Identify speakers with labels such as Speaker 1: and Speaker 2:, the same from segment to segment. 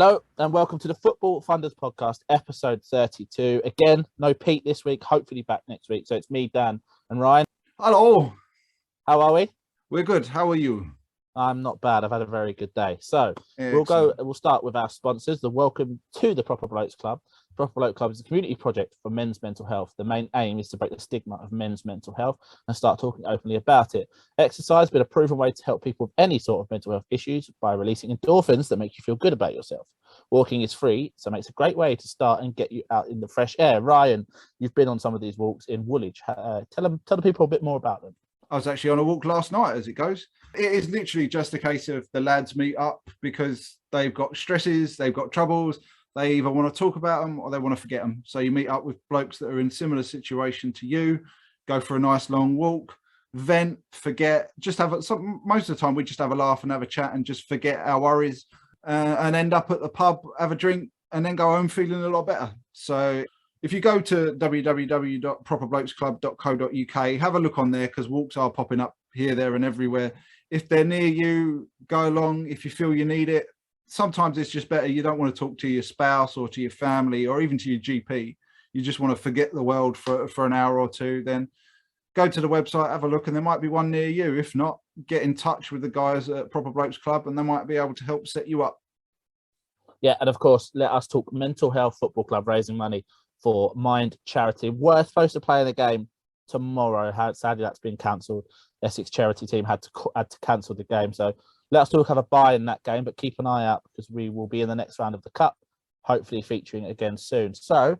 Speaker 1: Hello and welcome to the Football Funders Podcast, episode 32. Again, no Pete this week, hopefully back next week. So it's me, Dan, and Ryan.
Speaker 2: Hello.
Speaker 1: How are we?
Speaker 2: We're good. How are you?
Speaker 1: I'm not bad. I've had a very good day. So
Speaker 2: Excellent.
Speaker 1: we'll start with our sponsors. The welcome to the Proper Blokes Club. Proper Bloke Club is a community project for men's mental health. The main aim is to break the stigma of men's mental health and start talking openly about it. Exercise has been a proven way to help people with any sort of mental health issues by releasing endorphins that make you feel good about yourself. Walking is free, so it makes a great way to start and get you out in the fresh air. Ryan, you've been on some of these walks in Woolwich. Tell the people a bit more about them.
Speaker 2: I was actually on a walk last night, as it goes. It is literally just a case of the lads meet up because they've got stresses, they've got troubles. They either want to talk about them or they want to forget them. So you meet up with blokes that are in similar situation to you, go for a nice long walk, vent, forget, just have most of the time we just have a laugh and have a chat and just forget our worries and end up at the pub, have a drink and then go home feeling a lot better. So if you go to www.properblokesclub.co.uk, have a look on there because walks are popping up here, there and everywhere. If they're near you, go along. If you feel you need it, sometimes it's just better. You don't want to talk to your spouse or to your family or even to your GP. You just want to forget the world for an hour or two. Then go to the website, have a look, and there might be one near you. If not, get in touch with the guys at Proper Blokes Club and they might be able to help set you up.
Speaker 1: Yeah, and of course, let us talk Mental Health Football Club raising money for Mind Charity. We're supposed to play in the game tomorrow. Sadly, that's been cancelled. Essex charity team had to cancel the game. So let us talk have a buy in that game, but keep an eye out because we will be in the next round of the Cup, hopefully featuring again soon. So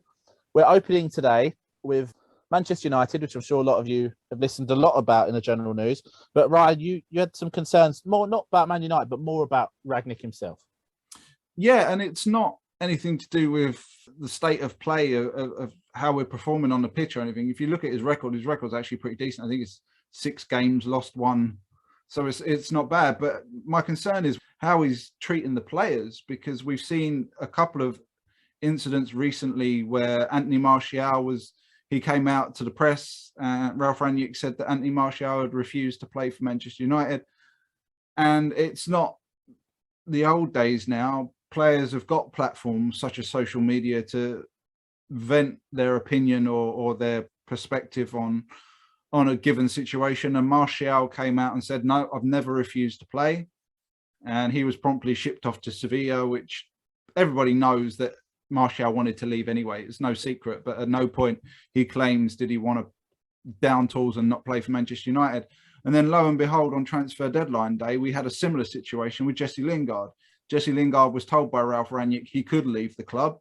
Speaker 1: we're opening today with Manchester United, which I'm sure a lot of you have listened a lot about in the general news. But Ryan, you had some concerns, more not about Man United, but more about Rangnick himself.
Speaker 2: Yeah, and it's not anything to do with the state of play of how we're performing on the pitch or anything. If you look at his record's actually pretty decent. I think it's 6 games, lost 1. So it's not bad. But my concern is how he's treating the players, because we've seen a couple of incidents recently where Anthony Martial he came out to the press. Ralf Rangnick said that Anthony Martial had refused to play for Manchester United. And it's not the old days now. Players have got platforms such as social media to vent their opinion or their perspective on a given situation. And Martial came out and said, no, I've never refused to play. And he was promptly shipped off to Sevilla, which everybody knows that Martial wanted to leave anyway. It's no secret, but at no point he claims did he want to down tools and not play for Manchester United. And then lo and behold, on transfer deadline day, we had a similar situation with Jesse Lingard. Jesse Lingard was told by Ralf Rangnick he could leave the club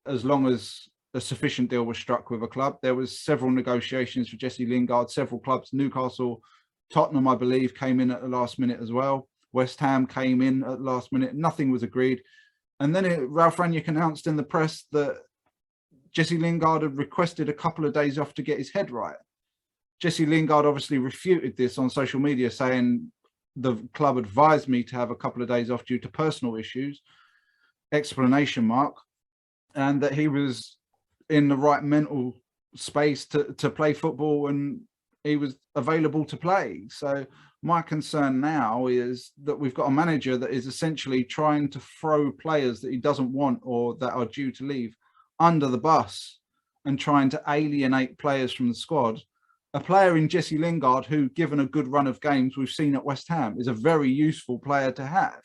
Speaker 2: as long as a sufficient deal was struck with a club. There was several negotiations for Jesse Lingard, several clubs, Newcastle, Tottenham, I believe, came in at the last minute as well. West Ham came in at the last minute. Nothing was agreed. And then Ralf Rangnick announced in the press that Jesse Lingard had requested a couple of days off to get his head right. Jesse Lingard obviously refuted this on social media, saying the club advised me to have a couple of days off due to personal issues, ! And that he was in the right mental space to play football and he was available to play. So my concern now is that we've got a manager that is essentially trying to throw players that he doesn't want or that are due to leave under the bus and trying to alienate players from the squad. A player in Jesse Lingard, who, given a good run of games we've seen at West Ham, is a very useful player to have.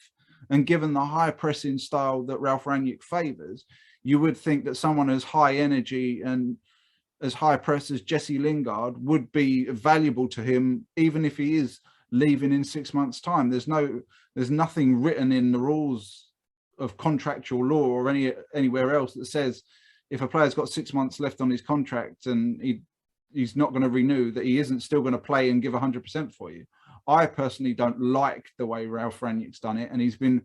Speaker 2: And given the high pressing style that Ralf Rangnick favours, you would think that someone as high energy and as high press as Jesse Lingard would be valuable to him, even if he is leaving in 6 months' time. There's nothing written in the rules of contractual law or anywhere else that says if a player's got 6 months left on his contract and he's not going to renew, that he isn't still going to play and give 100% for you. I personally don't like the way Ralf Rangnick's done it, and he's been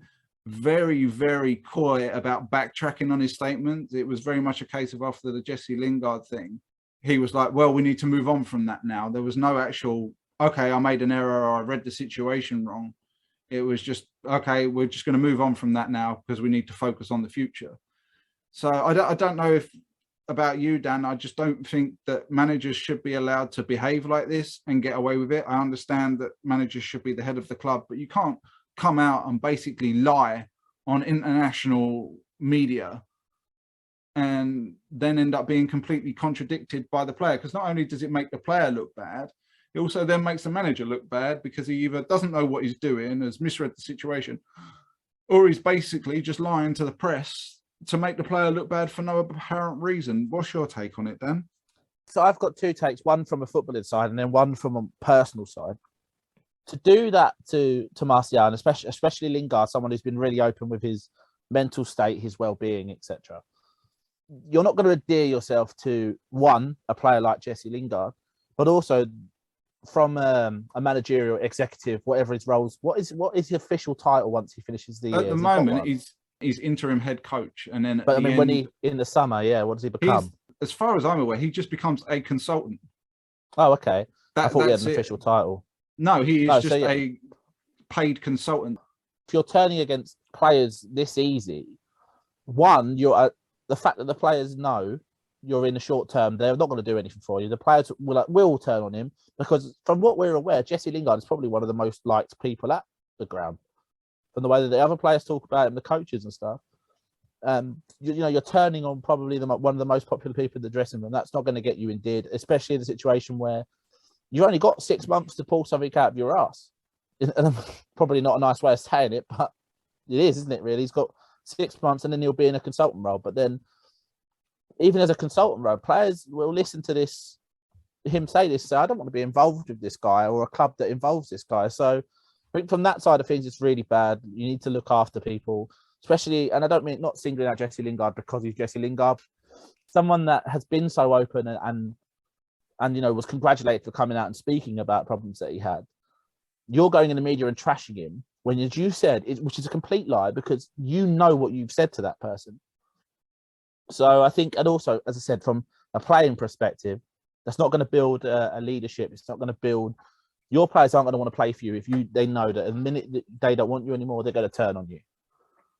Speaker 2: very, very coy about backtracking on his statements. It was very much a case of after the Jesse Lingard thing, he was like, well, we need to move on from that now. There was no actual, okay, I made an error or I read the situation wrong. It was just, okay, we're just going to move on from that now because we need to focus on the future. So I don't know if about you, Dan, I just don't think that managers should be allowed to behave like this and get away with it. I understand that managers should be the head of the club, but you can't come out and basically lie on international media and then end up being completely contradicted by the player. Because not only does it make the player look bad, it also then makes the manager look bad because he either doesn't know what he's doing, has misread the situation, or he's basically just lying to the press to make the player look bad for no apparent reason. What's your take on it, Dan?
Speaker 1: So I've got two takes, one from a footballing side and then one from a personal side. To do that to Martial, and especially Lingard, someone who's been really open with his mental state, his well-being, etc. You're not going to endear yourself to, one, a player like Jesse Lingard, but also from a managerial executive, whatever his roles. What is the official title once he finishes the year?
Speaker 2: At the moment, he's interim head coach, and then
Speaker 1: but I mean, when he in the summer, what does he become?
Speaker 2: As far as I'm aware, he just becomes a consultant.
Speaker 1: Oh, okay. I thought he had an official title.
Speaker 2: No, he is a paid consultant.
Speaker 1: If you're turning against players this easy, one, you're the fact that the players know you're in the short term, they're not going to do anything for you. The players will turn on him because, from what we're aware, Jesse Lingard is probably one of the most liked people at the ground. From the way that the other players talk about him, the coaches and stuff, you're turning on probably one of the most popular people in the dressing room. That's not going to get you endeared, especially in a situation where you've only got 6 months to pull something out of your ass. Probably not a nice way of saying it, but it is, isn't it? Really, he's got 6 months, and then he'll be in a consultant role. But then, even as a consultant role, players will listen to him say this. So I don't want to be involved with this guy or a club that involves this guy. So I think from that side of things, it's really bad. You need to look after people, especially, and I don't mean not singling out Jesse Lingard because he's Jesse Lingard, someone that has been so open and was congratulated for coming out and speaking about problems that he had. You're going in the media and trashing him when, as you said, which is a complete lie because you know what you've said to that person. So I think, and also, as I said, from a playing perspective, that's not going to build a leadership. It's not going to build. Your players aren't going to want to play for you if they know that the minute that they don't want you anymore, they're going to turn on you.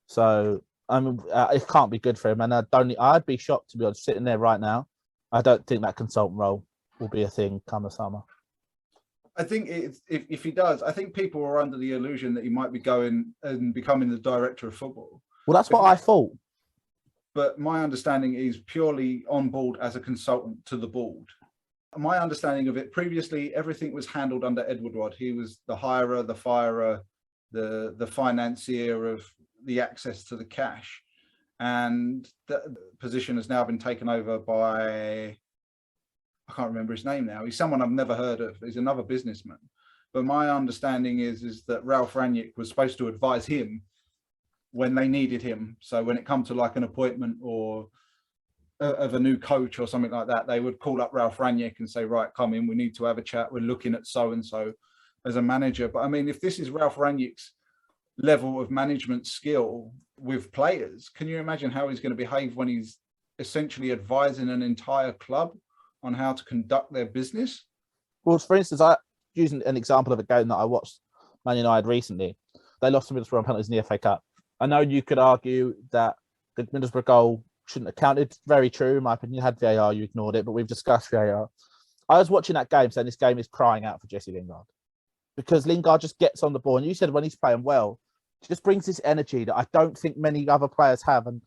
Speaker 1: So it can't be good for him. And I'd be shocked, to be honest, sitting there right now. I don't think that consultant role will be a thing come the summer.
Speaker 2: I think if he does, I think people are under the illusion that he might be going and becoming the director of football.
Speaker 1: Well, that's what I thought.
Speaker 2: But my understanding is purely on board as a consultant to the board. My understanding of it, previously, everything was handled under Ed Woodward. He was the hirer, the firer, the financier of the access to the cash. And that position has now been taken over by, I can't remember his name now. He's someone I've never heard of. He's another businessman. But my understanding is that Ralf Rangnick was supposed to advise him when they needed him. So when it comes to like an appointment or of a new coach or something like that, they would call up Ralf Rangnick and say, right, come in, we need to have a chat. We're looking at so-and-so as a manager. But I mean, if this is Ralf Rangnick's level of management skill with players, can you imagine how he's going to behave when he's essentially advising an entire club on how to conduct their business?
Speaker 1: Well, for instance, I using an example of a game that I watched Man United recently. They lost to Middlesbrough on penalties in the FA Cup. I know you could argue that the Middlesbrough goal shouldn't have counted. Very true, in my opinion. You had VAR, you ignored it, but we've discussed VAR. I was watching that game saying this game is crying out for Jesse Lingard because Lingard just gets on the ball. And you said when he's playing well, he just brings this energy that I don't think many other players have. And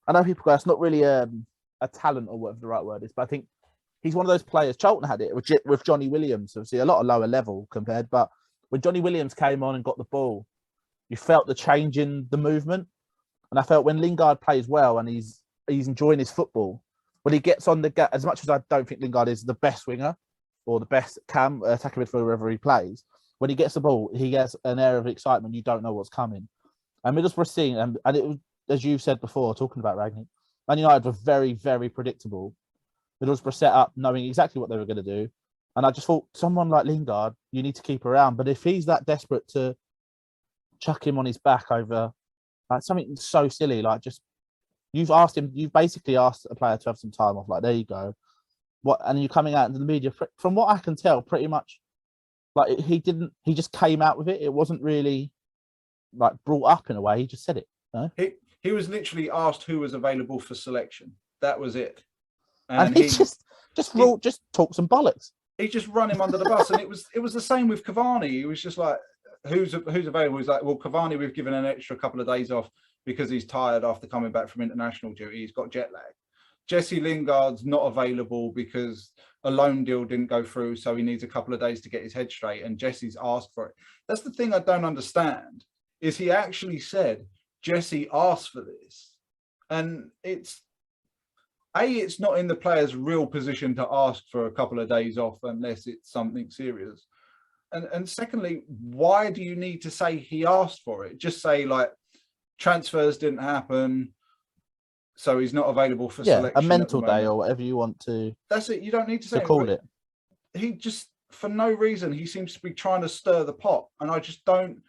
Speaker 1: I know people go, that's not really a talent or whatever the right word is, but I think he's one of those players. Charlton had it with Johnny Williams, obviously a lot of lower level compared, but when Johnny Williams came on and got the ball, you felt the change in the movement. And I felt when Lingard plays well and he's enjoying his football, when he gets on the as much as I don't think Lingard is the best winger or the best attacking midfielder wherever he plays, when he gets the ball, he gets an air of excitement. You don't know what's coming. And Middlesbrough seeing, and it was, as you said before, talking about Rangnick, Man United were very, very predictable. Middlesbrough set up knowing exactly what they were going to do. And I just thought, someone like Lingard, you need to keep around. But if he's that desperate to chuck him on his back over like something so silly, like just you've basically asked a player to have some time off. Like, there you go. And you're coming out into the media, from what I can tell, pretty much like he just came out with it. It wasn't really like brought up in a way. He just said it. No?
Speaker 2: He was literally asked who was available for selection. That was it.
Speaker 1: And he just talked some bollocks.
Speaker 2: He just run him under the bus. And it was the same with Cavani. He was just like, who's available? He's like, well, Cavani, we've given an extra couple of days off. because he's tired after coming back from international duty. He's got jet lag. Jesse Lingard's not available because a loan deal didn't go through, so he needs a couple of days to get his head straight, and Jesse's asked for it. That's the thing I don't understand, is he actually said, Jesse asked for this. And it's not in the player's real position to ask for a couple of days off unless it's something serious. And secondly, why do you need to say he asked for it? Just say, like, transfers didn't happen, so he's not available for selection.
Speaker 1: A mental day or whatever you want to.
Speaker 2: That's it. You don't need to say
Speaker 1: call it.
Speaker 2: He just, for no reason, he seems to be trying to stir the pot, and I just don't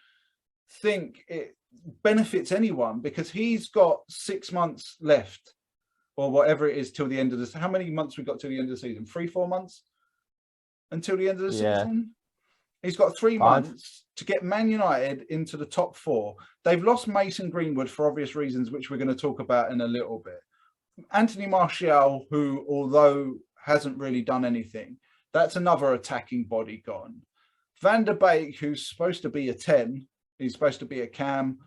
Speaker 2: think it benefits anyone, because he's got 6 months left, or whatever it is, till the end of this. How many months we got till the end of the season? 3-4 months until the end of the season. He's got 3 months to get Man United into the top 4. They've lost Mason Greenwood for obvious reasons, which we're going to talk about in a little bit. Anthony Martial, who, although hasn't really done anything, that's another attacking body gone. Van der Beek, who's supposed to be a 10, he's supposed to be a cam,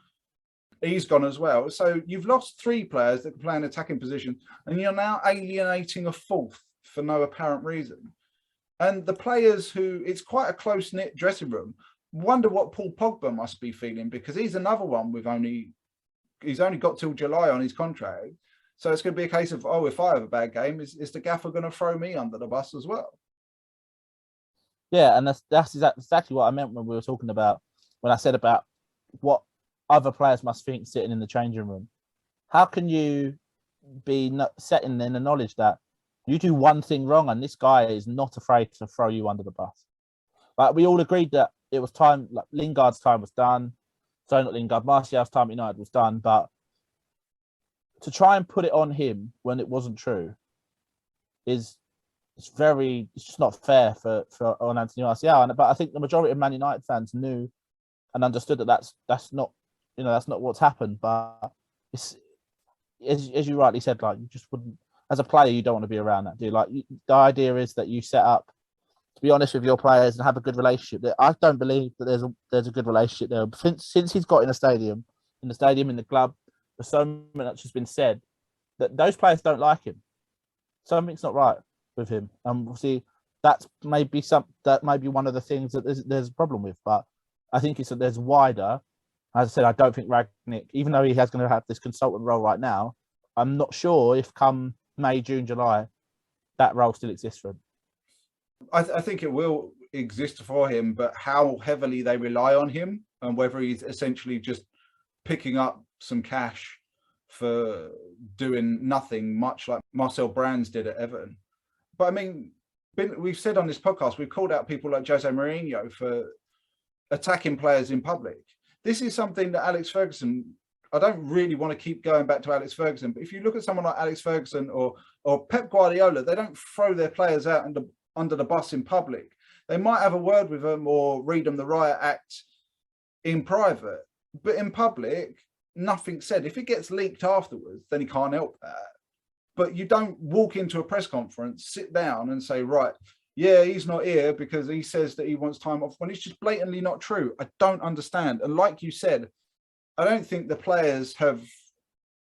Speaker 2: he's gone as well. So you've lost 3 players that can play an attacking position, and you're now alienating a 4th for no apparent reason. And the players who, it's quite a close-knit dressing room, wonder what Paul Pogba must be feeling, because he's another one he's only got till July on his contract. So it's going to be a case of, oh, if I have a bad game, is the gaffer going to throw me under the bus as well?
Speaker 1: Yeah, and that's exactly what I meant when we were talking about, when I said about what other players must think sitting in the changing room. How can you be setting in the knowledge that you do one thing wrong and this guy is not afraid to throw you under the bus? Like, we all agreed that it was time, like Lingard's time was done. So not Lingard, Martial's time at United was done. But to try and put it on him when it wasn't true it's just not fair on Anthony Martial. But I think the majority of Man United fans knew and understood that that's not what's happened. But it's, as you rightly said, like, you just wouldn't, as a player, you don't want to be around that, do you? Like, the idea is that you set up to be honest with your players and have a good relationship. I don't believe that there's a good relationship there. Since he's got in the stadium, in the club, there's so much has been said that those players don't like him. Something's not right with him, and we'll see. That may be one of the things that there's a problem with. But I think there's wider. As I said, I don't think Rangnick, even though he has going to have this consultant role right now, I'm not sure if come May, June, July, that role still exists for him.
Speaker 2: I think it will exist for him, but how heavily they rely on him, and whether he's essentially just picking up some cash for doing nothing, much like Marcel Brands did at Everton. But I mean, we've said on this podcast, we've called out people like Jose Mourinho for attacking players in public. This is something that Alex Ferguson, I don't really want to keep going back to Alex Ferguson, but if you look at someone like Alex Ferguson or Pep Guardiola, they don't throw their players out under the bus in public. They might have a word with them or read them the riot act in private, but in public, nothing's said. If it gets leaked afterwards, then he can't help that. But you don't walk into a press conference, sit down and say, right, yeah, he's not here because he says that he wants time off, when it's just blatantly not true. I don't understand. And like you said, I don't think the players have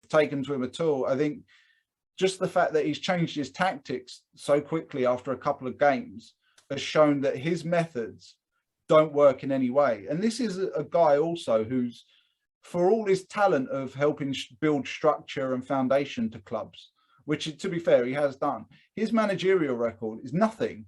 Speaker 2: taken to him at all. I think just the fact that he's changed his tactics so quickly after a couple of games has shown that his methods don't work in any way. And this is a guy also who's, for all his talent of helping build structure and foundation to clubs, which, to be fair, he has done, his managerial record is nothing.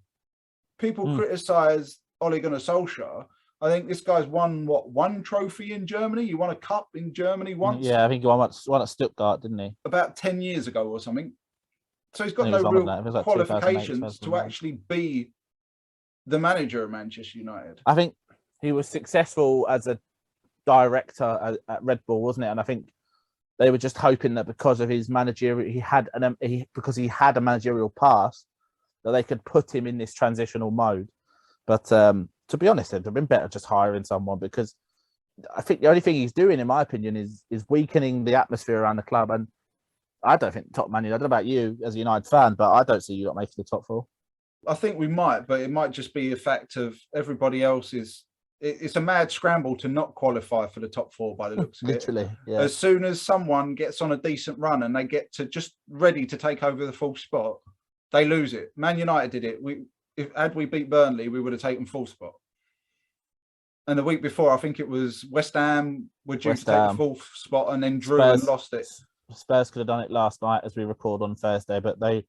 Speaker 2: People criticise Ole Gunnar Solskjaer. I think this guy's won, one trophy in Germany? He won a cup in Germany once?
Speaker 1: Yeah, I think he won at Stuttgart, didn't he?
Speaker 2: About 10 years ago or something. So he's got no real qualifications to actually be the manager of Manchester United.
Speaker 1: I think he was successful as a director at Red Bull, wasn't it? And I think they were just hoping that because of his managerial, because he had a managerial past, that they could put him in this transitional mode. But to be honest, it'd have been better just hiring someone, because I think the only thing he's doing, in my opinion, is weakening the atmosphere around the club. And I don't think top Man United, I don't know about you as a United fan, but I don't see you not making the top 4.
Speaker 2: I think we might, but it might just be a fact of everybody else is it's a mad scramble to not qualify for the top 4 by the looks of it.
Speaker 1: Literally, yeah.
Speaker 2: As soon as someone gets on a decent run and they get to just ready to take over the 4th spot, they lose it. Man United did it. Had we beat Burnley, we would have taken 4th spot. And the week before, I think it was West Ham were due to take the 4th spot and then drew and lost it.
Speaker 1: Spurs could have done it last night as we record on Thursday, but they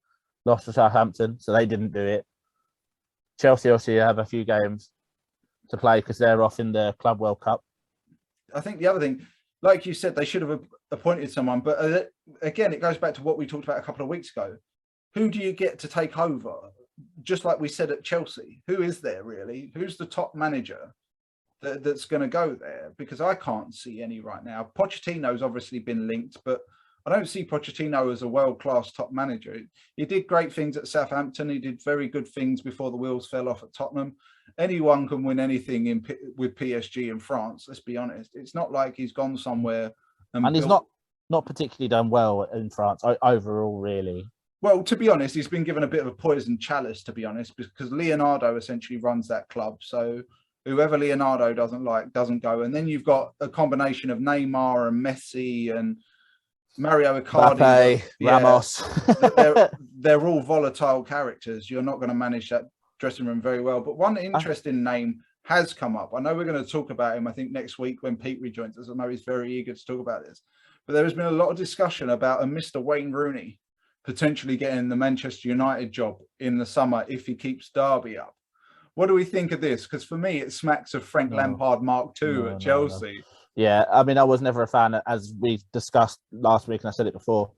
Speaker 1: lost to Southampton, so they didn't do it. Chelsea also have a few games to play because they're off in the Club World Cup.
Speaker 2: I think the other thing, like you said, they should have appointed someone. But again, it goes back to what we talked about a couple of weeks ago. Who do you get to take over? Just like we said at Chelsea, who is there really? Who's the top manager that's going to go there? Because I can't see any right now. Pochettino's obviously been linked, but I don't see Pochettino as a world-class top manager. He did great things at Southampton. He did very good things before the wheels fell off at Tottenham. Anyone can win anything with PSG in France, let's be honest. It's not like he's gone somewhere.
Speaker 1: And he's not particularly done well in France overall, really.
Speaker 2: Well, to be honest, he's been given a bit of a poison chalice, to be honest, because Leonardo essentially runs that club. So whoever Leonardo doesn't like doesn't go. And then you've got a combination of Neymar and Messi and Mario Icardi,
Speaker 1: Mbappe, Ramos.
Speaker 2: they're all volatile characters. You're not going to manage that dressing room very well. But one interesting name has come up. I know we're going to talk about him, I think, next week when Pete rejoins us. I know he's very eager to talk about this. But there has been a lot of discussion about a Mr. Wayne Rooney potentially getting the Manchester United job in the summer if he keeps Derby up. What do we think of this? Because for me, it smacks of Frank Lampard Mark II at Chelsea.
Speaker 1: No. Yeah, I mean, I was never a fan, as we discussed last week, and I said it before.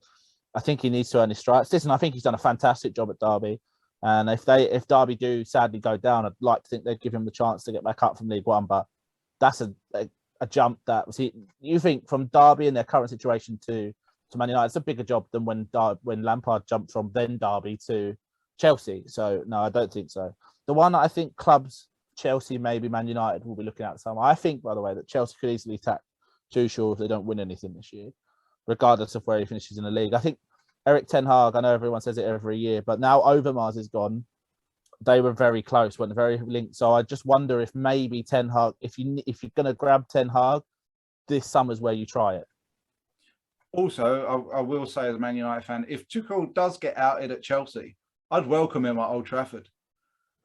Speaker 1: I think he needs to earn his stripes. Listen, I think he's done a fantastic job at Derby. And if Derby do sadly go down, I'd like to think they'd give him the chance to get back up from League One. But that's a jump that was you think from Derby in their current situation to Man United, it's a bigger job than when Lampard jumped from then Derby to Chelsea. So no, I don't think so. The one I think clubs, Chelsea, maybe Man United, will be looking at some. I think, by the way, that Chelsea could easily tap Tuchel if they don't win anything this year, regardless of where he finishes in the league. I think Eric Ten Hag, I know everyone says it every year, but now Overmars is gone. They were very close, went very linked. So I just wonder if maybe Ten Hag, if you're going to grab Ten Hag, this summer's where you try it.
Speaker 2: Also, I will say as a Man United fan, if Tuchel does get outed at Chelsea, I'd welcome him at Old Trafford.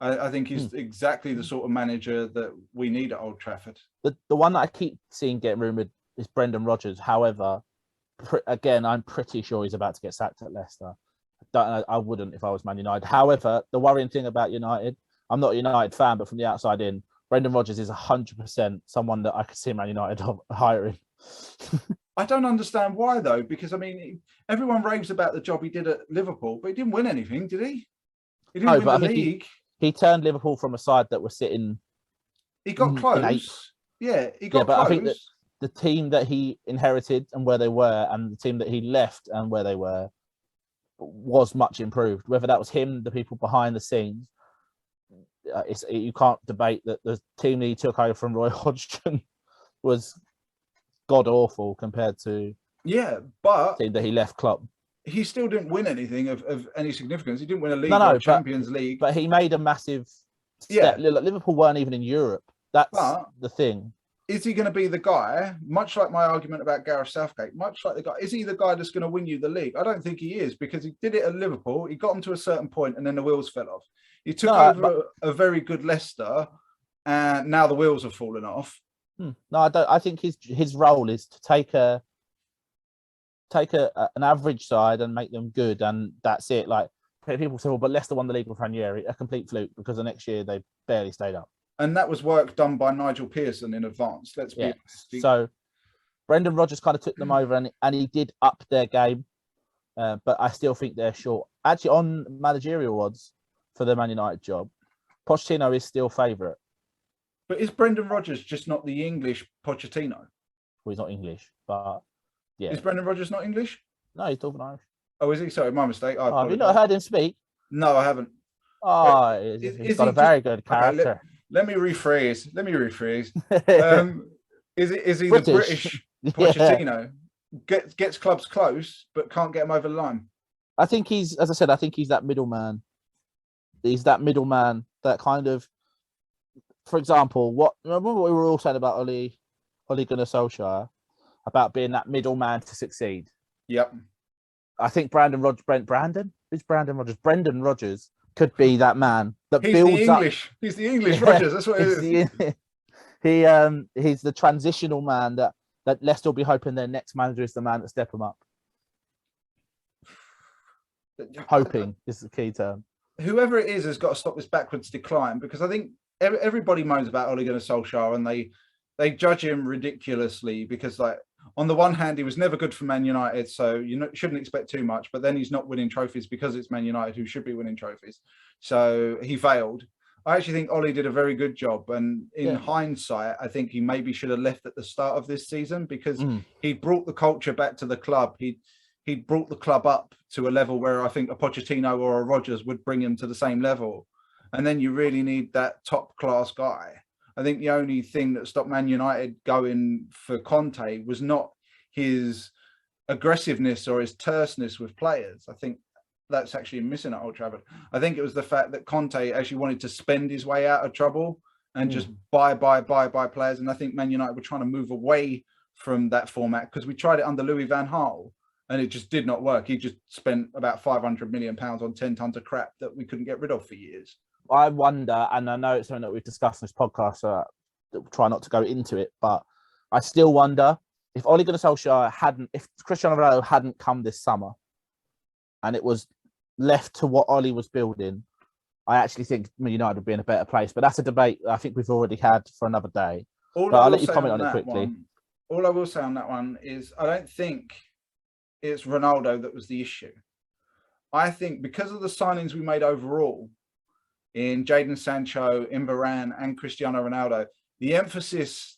Speaker 2: I think he's exactly the sort of manager that we need at Old Trafford. The
Speaker 1: one that I keep seeing get rumoured is Brendan Rodgers. However, again, I'm pretty sure he's about to get sacked at Leicester. I wouldn't if I was Man United. However, the worrying thing about United, I'm not a United fan, but from the outside in, Brendan Rodgers is 100% someone that I could see Man United hiring.
Speaker 2: I don't understand why, though, because, I mean, everyone raves about the job he did at Liverpool, but he didn't win anything, did he? He didn't win the league.
Speaker 1: He turned Liverpool from a side that was sitting...
Speaker 2: He got close. Yeah, he got close.
Speaker 1: I think that the team that he inherited and where they were, and the team that he left and where they were, was much improved. Whether that was him, the people behind the scenes, you can't debate that the team that he took over from Roy Hodgson was god awful compared to
Speaker 2: but
Speaker 1: the team that he left Klopp.
Speaker 2: He still didn't win anything of any significance. He didn't win a league or a Champions League.
Speaker 1: But he made a massive step. Liverpool weren't even in Europe. That's the thing.
Speaker 2: Is he going to be the guy, much like my argument about Gareth Southgate, is he the guy that's going to win you the league? I don't think he is, because he did it at Liverpool. He got them to a certain point and then the wheels fell off. He took over a very good Leicester and now the wheels have fallen off.
Speaker 1: No, I don't. I think his role is to take an average side and make them good, and that's it. Like people say, well, but Leicester won the league with Ranieri, a complete fluke, because the next year they barely stayed up.
Speaker 2: And that was work done by Nigel Pearson in advance. Let's be honest.
Speaker 1: So Brendan Rodgers kind of took them over, and he did up their game, but I still think they're short. Actually, on managerial odds for the Man United job, Pochettino is still favourite.
Speaker 2: But is Brendan Rodgers just not the English Pochettino?
Speaker 1: Well, he's not English, but yeah.
Speaker 2: Is Brendan Rodgers not English?
Speaker 1: No, he's talking Irish.
Speaker 2: Oh, is he? Sorry, my mistake.
Speaker 1: Have you not heard him speak?
Speaker 2: No, I haven't.
Speaker 1: Oh, he's got a very good character.
Speaker 2: Okay, let me rephrase. Is he the British Pochettino? Gets clubs close, but can't get them over the line.
Speaker 1: I think he's that middleman. He's that middleman that kind of for example, remember what we were all saying about Ole Gunnar Solskjaer about being that middleman to succeed?
Speaker 2: Yep.
Speaker 1: I think Brendan Rodgers could be that man that builds up.
Speaker 2: He's the English Rodgers. That's what it is.
Speaker 1: He's the transitional man that Leicester will be hoping their next manager is the man that step him up. Hoping is the key term.
Speaker 2: Whoever it is has got to stop this backwards decline, because I think everybody moans about Ole Gunnar Solskjaer and they judge him ridiculously because, like, on the one hand, he was never good for Man United, so you shouldn't expect too much. But then he's not winning trophies because it's Man United who should be winning trophies. So he failed. I actually think Ole did a very good job. And in hindsight, I think he maybe should have left at the start of this season, because he brought the culture back to the club. He brought the club up to a level where I think a Pochettino or a Rodgers would bring him to the same level. And then you really need that top class guy. I think the only thing that stopped Man United going for Conte was not his aggressiveness or his terseness with players. I think that's actually missing at Old Trafford. I think it was the fact that Conte actually wanted to spend his way out of trouble and just buy players. And I think Man United were trying to move away from that format, because we tried it under Louis van Gaal and it just did not work. He just spent about £500 million on 10 tons of crap that we couldn't get rid of for years.
Speaker 1: I wonder, and I know it's something that we've discussed in this podcast, so I'll try not to go into it, but I still wonder if Ole Gunnar Solskjaer if Cristiano Ronaldo hadn't come this summer and it was left to what Ole was building, I actually think United would be in a better place. But that's a debate I think we've already had for another day. I'll let you comment on it quickly.
Speaker 2: All I will say on that one is I don't think it's Ronaldo that was the issue. I think because of the signings we made overall, in Jadon Sancho, in Varane and Cristiano Ronaldo, the emphasis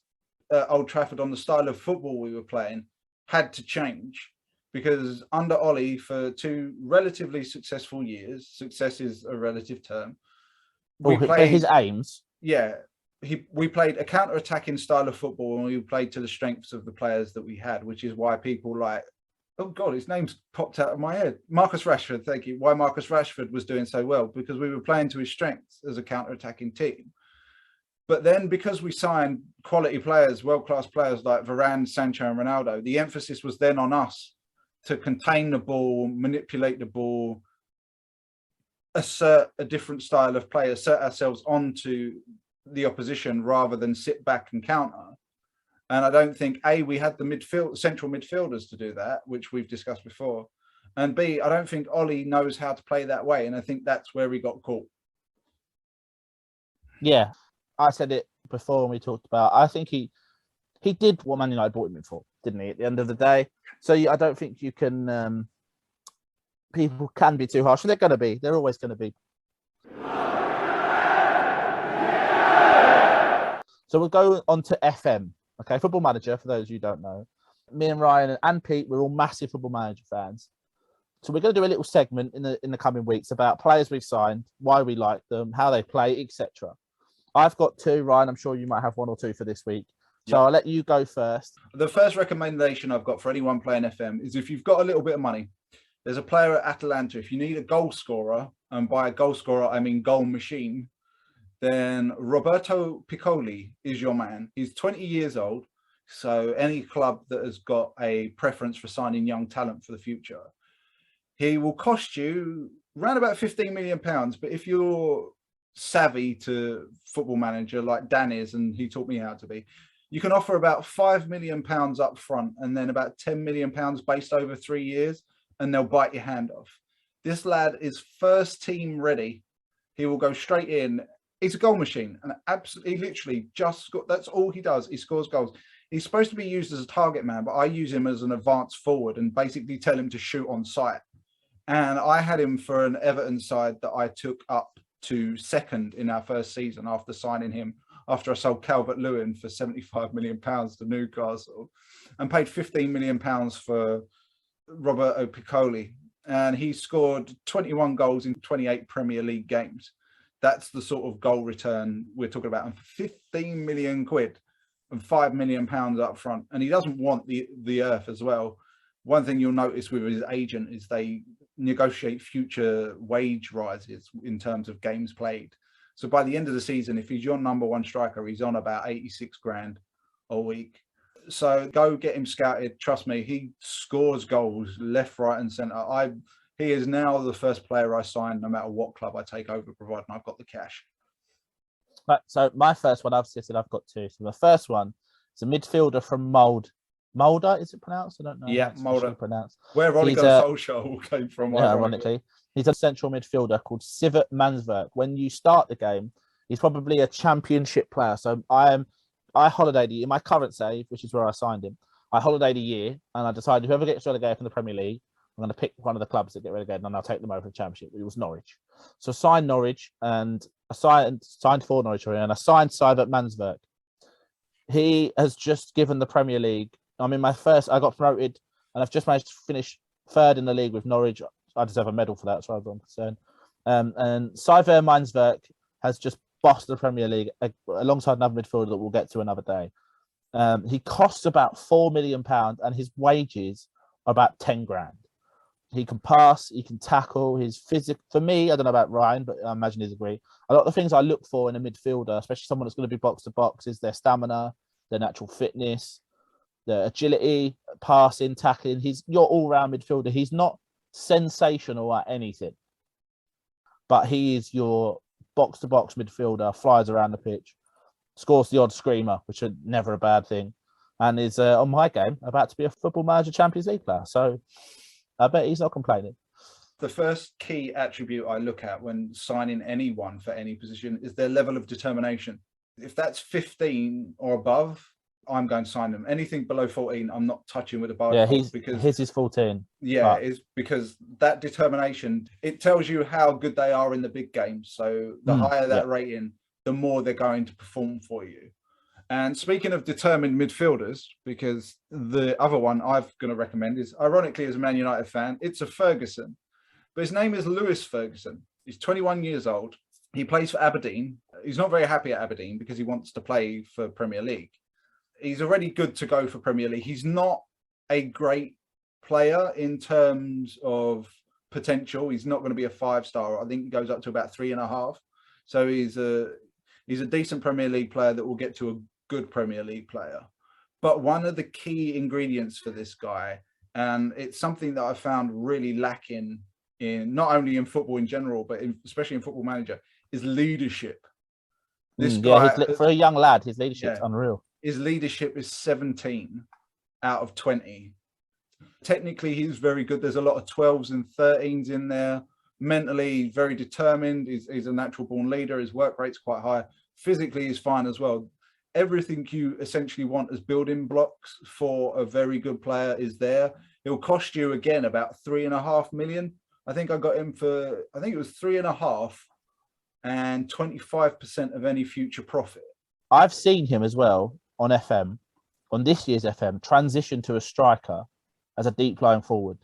Speaker 2: at Old Trafford on the style of football we were playing had to change, because under Ole, for 2 relatively successful years, success is a relative term.
Speaker 1: His aims.
Speaker 2: Yeah. We played a counter-attacking style of football, and we played to the strengths of the players that we had, which is why people like, oh God, his name's popped out of my head. Marcus Rashford, thank you. Why Marcus Rashford was doing so well, because we were playing to his strengths as a counter-attacking team. But then because we signed quality players, world-class players like Varane, Sancho and Ronaldo, the emphasis was then on us to contain the ball, manipulate the ball, assert a different style of play, assert ourselves onto the opposition rather than sit back and counter. And I don't think, A, we had the central midfielders to do that, which we've discussed before. And B, I don't think Ole knows how to play that way. And I think that's where we got caught.
Speaker 1: Yeah, I said it before when we talked about, I think he did what Man United bought him in for, didn't he, at the end of the day? So I don't think you can, people can be too harsh. They're going to be. They're always going to be. So we'll go on to FM. Okay, Football Manager, for those of you who don't know. Me and Ryan and Pete, we're all massive Football Manager fans. So we're going to do a little segment in the coming weeks about players we've signed, why we like them, how they play, etc. I've got 2, Ryan. I'm sure you might have 1 or 2 for this week. So I'll let you go first.
Speaker 2: The first recommendation I've got for anyone playing FM is if you've got a little bit of money, there's a player at Atalanta. If you need a goal scorer, and by a goal scorer, I mean goal machine, then Roberto Piccoli is your man. He's 20 years old. So any club that has got a preference for signing young talent for the future, he will cost you around about £15 million. But if you're savvy to Football Manager like Dan is, and he taught me how to be, you can offer about £5 million up front and then about £10 million based over 3 years, and they'll bite your hand off. This lad is first team ready. He will go straight in. He's a goal machine, and absolutely, literally just that's all he does. He scores goals. He's supposed to be used as a target man, but I use him as an advanced forward and basically tell him to shoot on sight. And I had him for an Everton side that I took up to second in our first season after signing him, after I sold Calvert-Lewin for £75 million to Newcastle and paid £15 million for Roberto Piccoli. And he scored 21 goals in 28 Premier League games. That's the sort of goal return we're talking about. And for £15 million and £5 million up front. And he doesn't want the earth as well. One thing you'll notice with his agent is they negotiate future wage rises in terms of games played. So by the end of the season, if he's your number one striker, he's on about 86 grand a week. So go get him scouted. Trust me, he scores goals left, right, and centre. He is now the first player I sign, no matter what club I take over, providing I've got the cash.
Speaker 1: Right, so my first one, I've said I've got two. So the first one is a midfielder from Mulder, is it pronounced? I don't know.
Speaker 2: Yeah, Mulder.
Speaker 1: Pronounced.
Speaker 2: Where Ole Gunnar Solskjaer came from.
Speaker 1: Yeah, ironically. He's a central midfielder called Sivert Mansverk. When you start the game, he's probably a championship player. So I holidayed in my current save, which is where I signed him. I holidayed a year, and I decided whoever gets relegated from the Premier League, I'm going to pick one of the clubs that get relegated, and I'll take them over the Championship. It was Norwich. So I signed Norwich, and I signed for Norwich, and I signed Sivert Mansverk. He has just given the Premier League. I got promoted, and I've just managed to finish third in the league with Norwich. I deserve a medal for that, as far as I'm concerned. And Sivert Mansverk has just bossed the Premier League alongside another midfielder that we'll get to another day. He costs about £4 million, and his wages are about 10 grand. He can pass, he can tackle, his physical. For me, I don't know about Ryan, but I imagine he'd agree. A lot of the things I look for in a midfielder, especially someone that's going to be box to box, is their stamina, their natural fitness, their agility, passing, tackling. He's your all-round midfielder. He's not sensational at anything, but he is your box-to-box midfielder, flies around the pitch, scores the odd screamer, which is never a bad thing, and is, on my game, about to be a Football Manager Champions League player. So I bet he's not complaining.
Speaker 2: The first key attribute I look at when signing anyone for any position is their level of determination. If that's 15 or above, I'm going to sign them. Anything below 14, I'm not touching with a bar.
Speaker 1: Yeah, his is 14.
Speaker 2: Yeah, it's because that determination, it tells you how good they are in the big games. So the higher that rating, the more they're going to perform for you. And speaking of determined midfielders, because the other one I'm going to recommend is, ironically, as a Man United fan, it's a Ferguson. But his name is Lewis Ferguson. He's 21 years old. He plays for Aberdeen. He's not very happy at Aberdeen because he wants to play for Premier League. He's already good to go for Premier League. He's not a great player in terms of potential. He's not going to be a 5-star. I think he goes up to about 3.5. So he's a decent Premier League player that will get to a good Premier League player. But one of the key ingredients for this guy, and it's something that I found really lacking in not only in football in general, but especially in Football Manager, is leadership. This guy,
Speaker 1: for a young lad, his leadership's unreal.
Speaker 2: His leadership is 17 out of 20. Technically, he's very good. There's a lot of 12s and 13s in there. Mentally, very determined. He's a natural born leader. His work rate's quite high. Physically, he's fine as well. Everything you essentially want as building blocks for a very good player is there. It'll cost you, again, about 3.5 million. I think I got him for, I think it was 3.5 and 25% of any future profit.
Speaker 1: I've seen him as well on FM, on this year's FM, transition to a striker as a deep lying forward,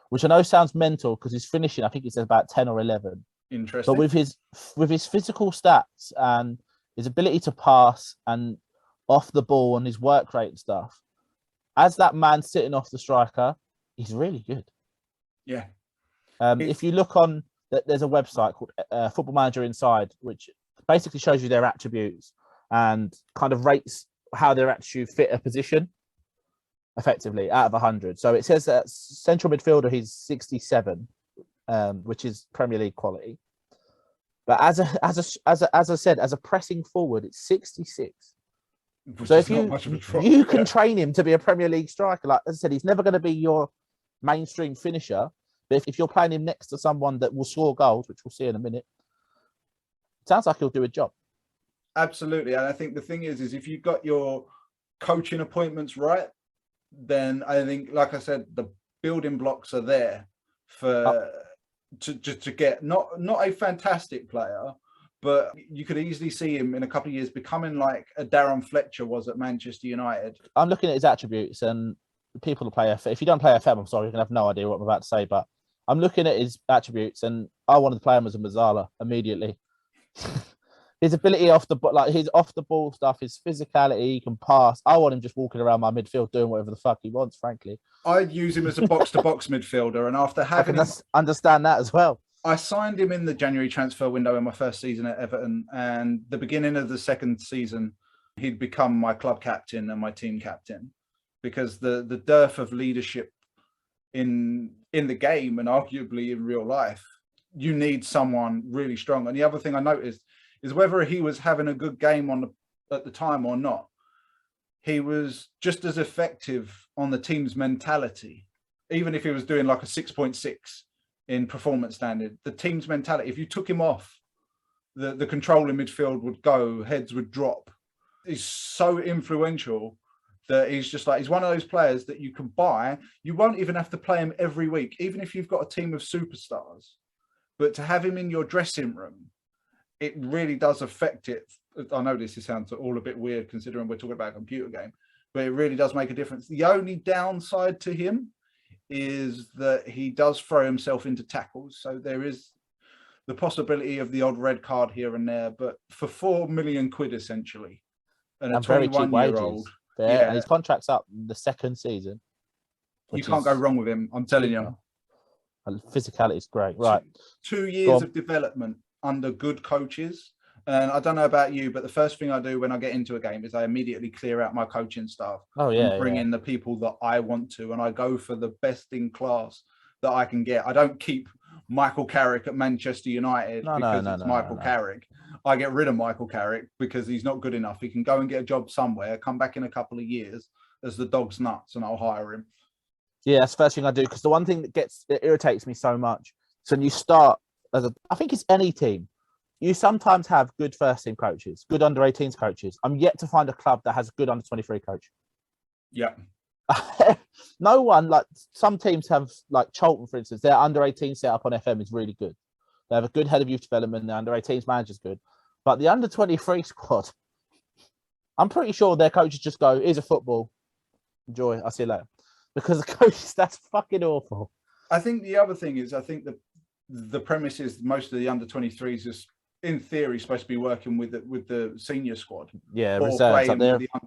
Speaker 1: which I know sounds mental because he's finishing, I think he says about 10 or 11.
Speaker 2: Interesting.
Speaker 1: But with his physical stats and his ability to pass and off the ball and his work rate and stuff, as that man sitting off the striker, he's really good.
Speaker 2: Yeah.
Speaker 1: If you look on, there's a website called Football Manager Inside, which basically shows you their attributes and kind of rates how their attitude fit a position effectively out of 100. So it says that central midfielder, he's 67, which is Premier League quality. But as I said, as a pressing forward, it's 66.
Speaker 2: Which
Speaker 1: so if
Speaker 2: you
Speaker 1: can train him to be a Premier League striker, like as I said, he's never going to be your mainstream finisher. But if you're playing him next to someone that will score goals, which we'll see in a minute, it sounds like he'll do a job.
Speaker 2: Absolutely. And I think the thing is if you've got your coaching appointments right, then I think, like I said, the building blocks are there for to get not a fantastic player, but you could easily see him in a couple of years becoming like a Darren Fletcher was at Manchester United.
Speaker 1: I'm looking at his attributes, and the people who play FM, if you don't play FM, I'm sorry, you're going to have no idea what I'm about to say, but I'm looking at his attributes, and I wanted to play him as a Mazzala immediately. His ability his off the ball stuff, his physicality, he can pass. I want him just walking around my midfield doing whatever the fuck he wants, frankly.
Speaker 2: I'd use him as a box-to-box midfielder, and after having
Speaker 1: understand that as well.
Speaker 2: I signed him in the January transfer window in my first season at Everton, and the beginning of the second season, he'd become my club captain and my team captain, because the dearth of leadership in the game and arguably in real life, you need someone really strong. And the other thing I noticed is whether he was having a good game at the time or not, he was just as effective on the team's mentality, even if he was doing like a 6.6 in performance standard. The team's mentality, if you took him off, the control in midfield would go, heads would drop. He's so influential that he's one of those players that you can buy. You won't even have to play him every week, even if you've got a team of superstars. But to have him in your dressing room, it really does affect it. I know this sounds all a bit weird considering we're talking about a computer game, but it really does make a difference. The only downside to him is that he does throw himself into tackles. So there is the possibility of the odd red card here and there, but for £4 million essentially, and a 21-year-old.
Speaker 1: Yeah, and his contract's up the second season.
Speaker 2: You can't go wrong with him, I'm telling you.
Speaker 1: Physicality is great. Right.
Speaker 2: 2 years of development under good coaches. And I don't know about you, but the first thing I do when I get into a game is I immediately clear out my coaching staff. And bring in the people that I want to, and I go for the best in class that I can get. I don't keep Michael Carrick at Manchester United because it's Michael Carrick. I get rid of Michael Carrick because he's not good enough. He can go and get a job somewhere, come back in a couple of years as the dog's nuts, and I'll hire him. Yeah, that's the first thing I do, because the one thing that irritates me so much, so when you start I think it's any team, you sometimes have good first team coaches, good under 18s coaches. I'm yet to find a club that has a good under 23 coach. Yeah.
Speaker 1: No one, like some teams have, like Charlton, for instance, their under 18 setup on FM is really good. They have a good head of youth development. The under 18s manager's good. But the under 23 squad, I'm pretty sure their coaches just go, here's a football. Enjoy. I'll see you later. Because the coaches, that's fucking awful.
Speaker 2: I think the other thing is, I think the premise is most of the under 23s is, in theory, supposed to be working with the senior squad.
Speaker 1: Yeah, reserves.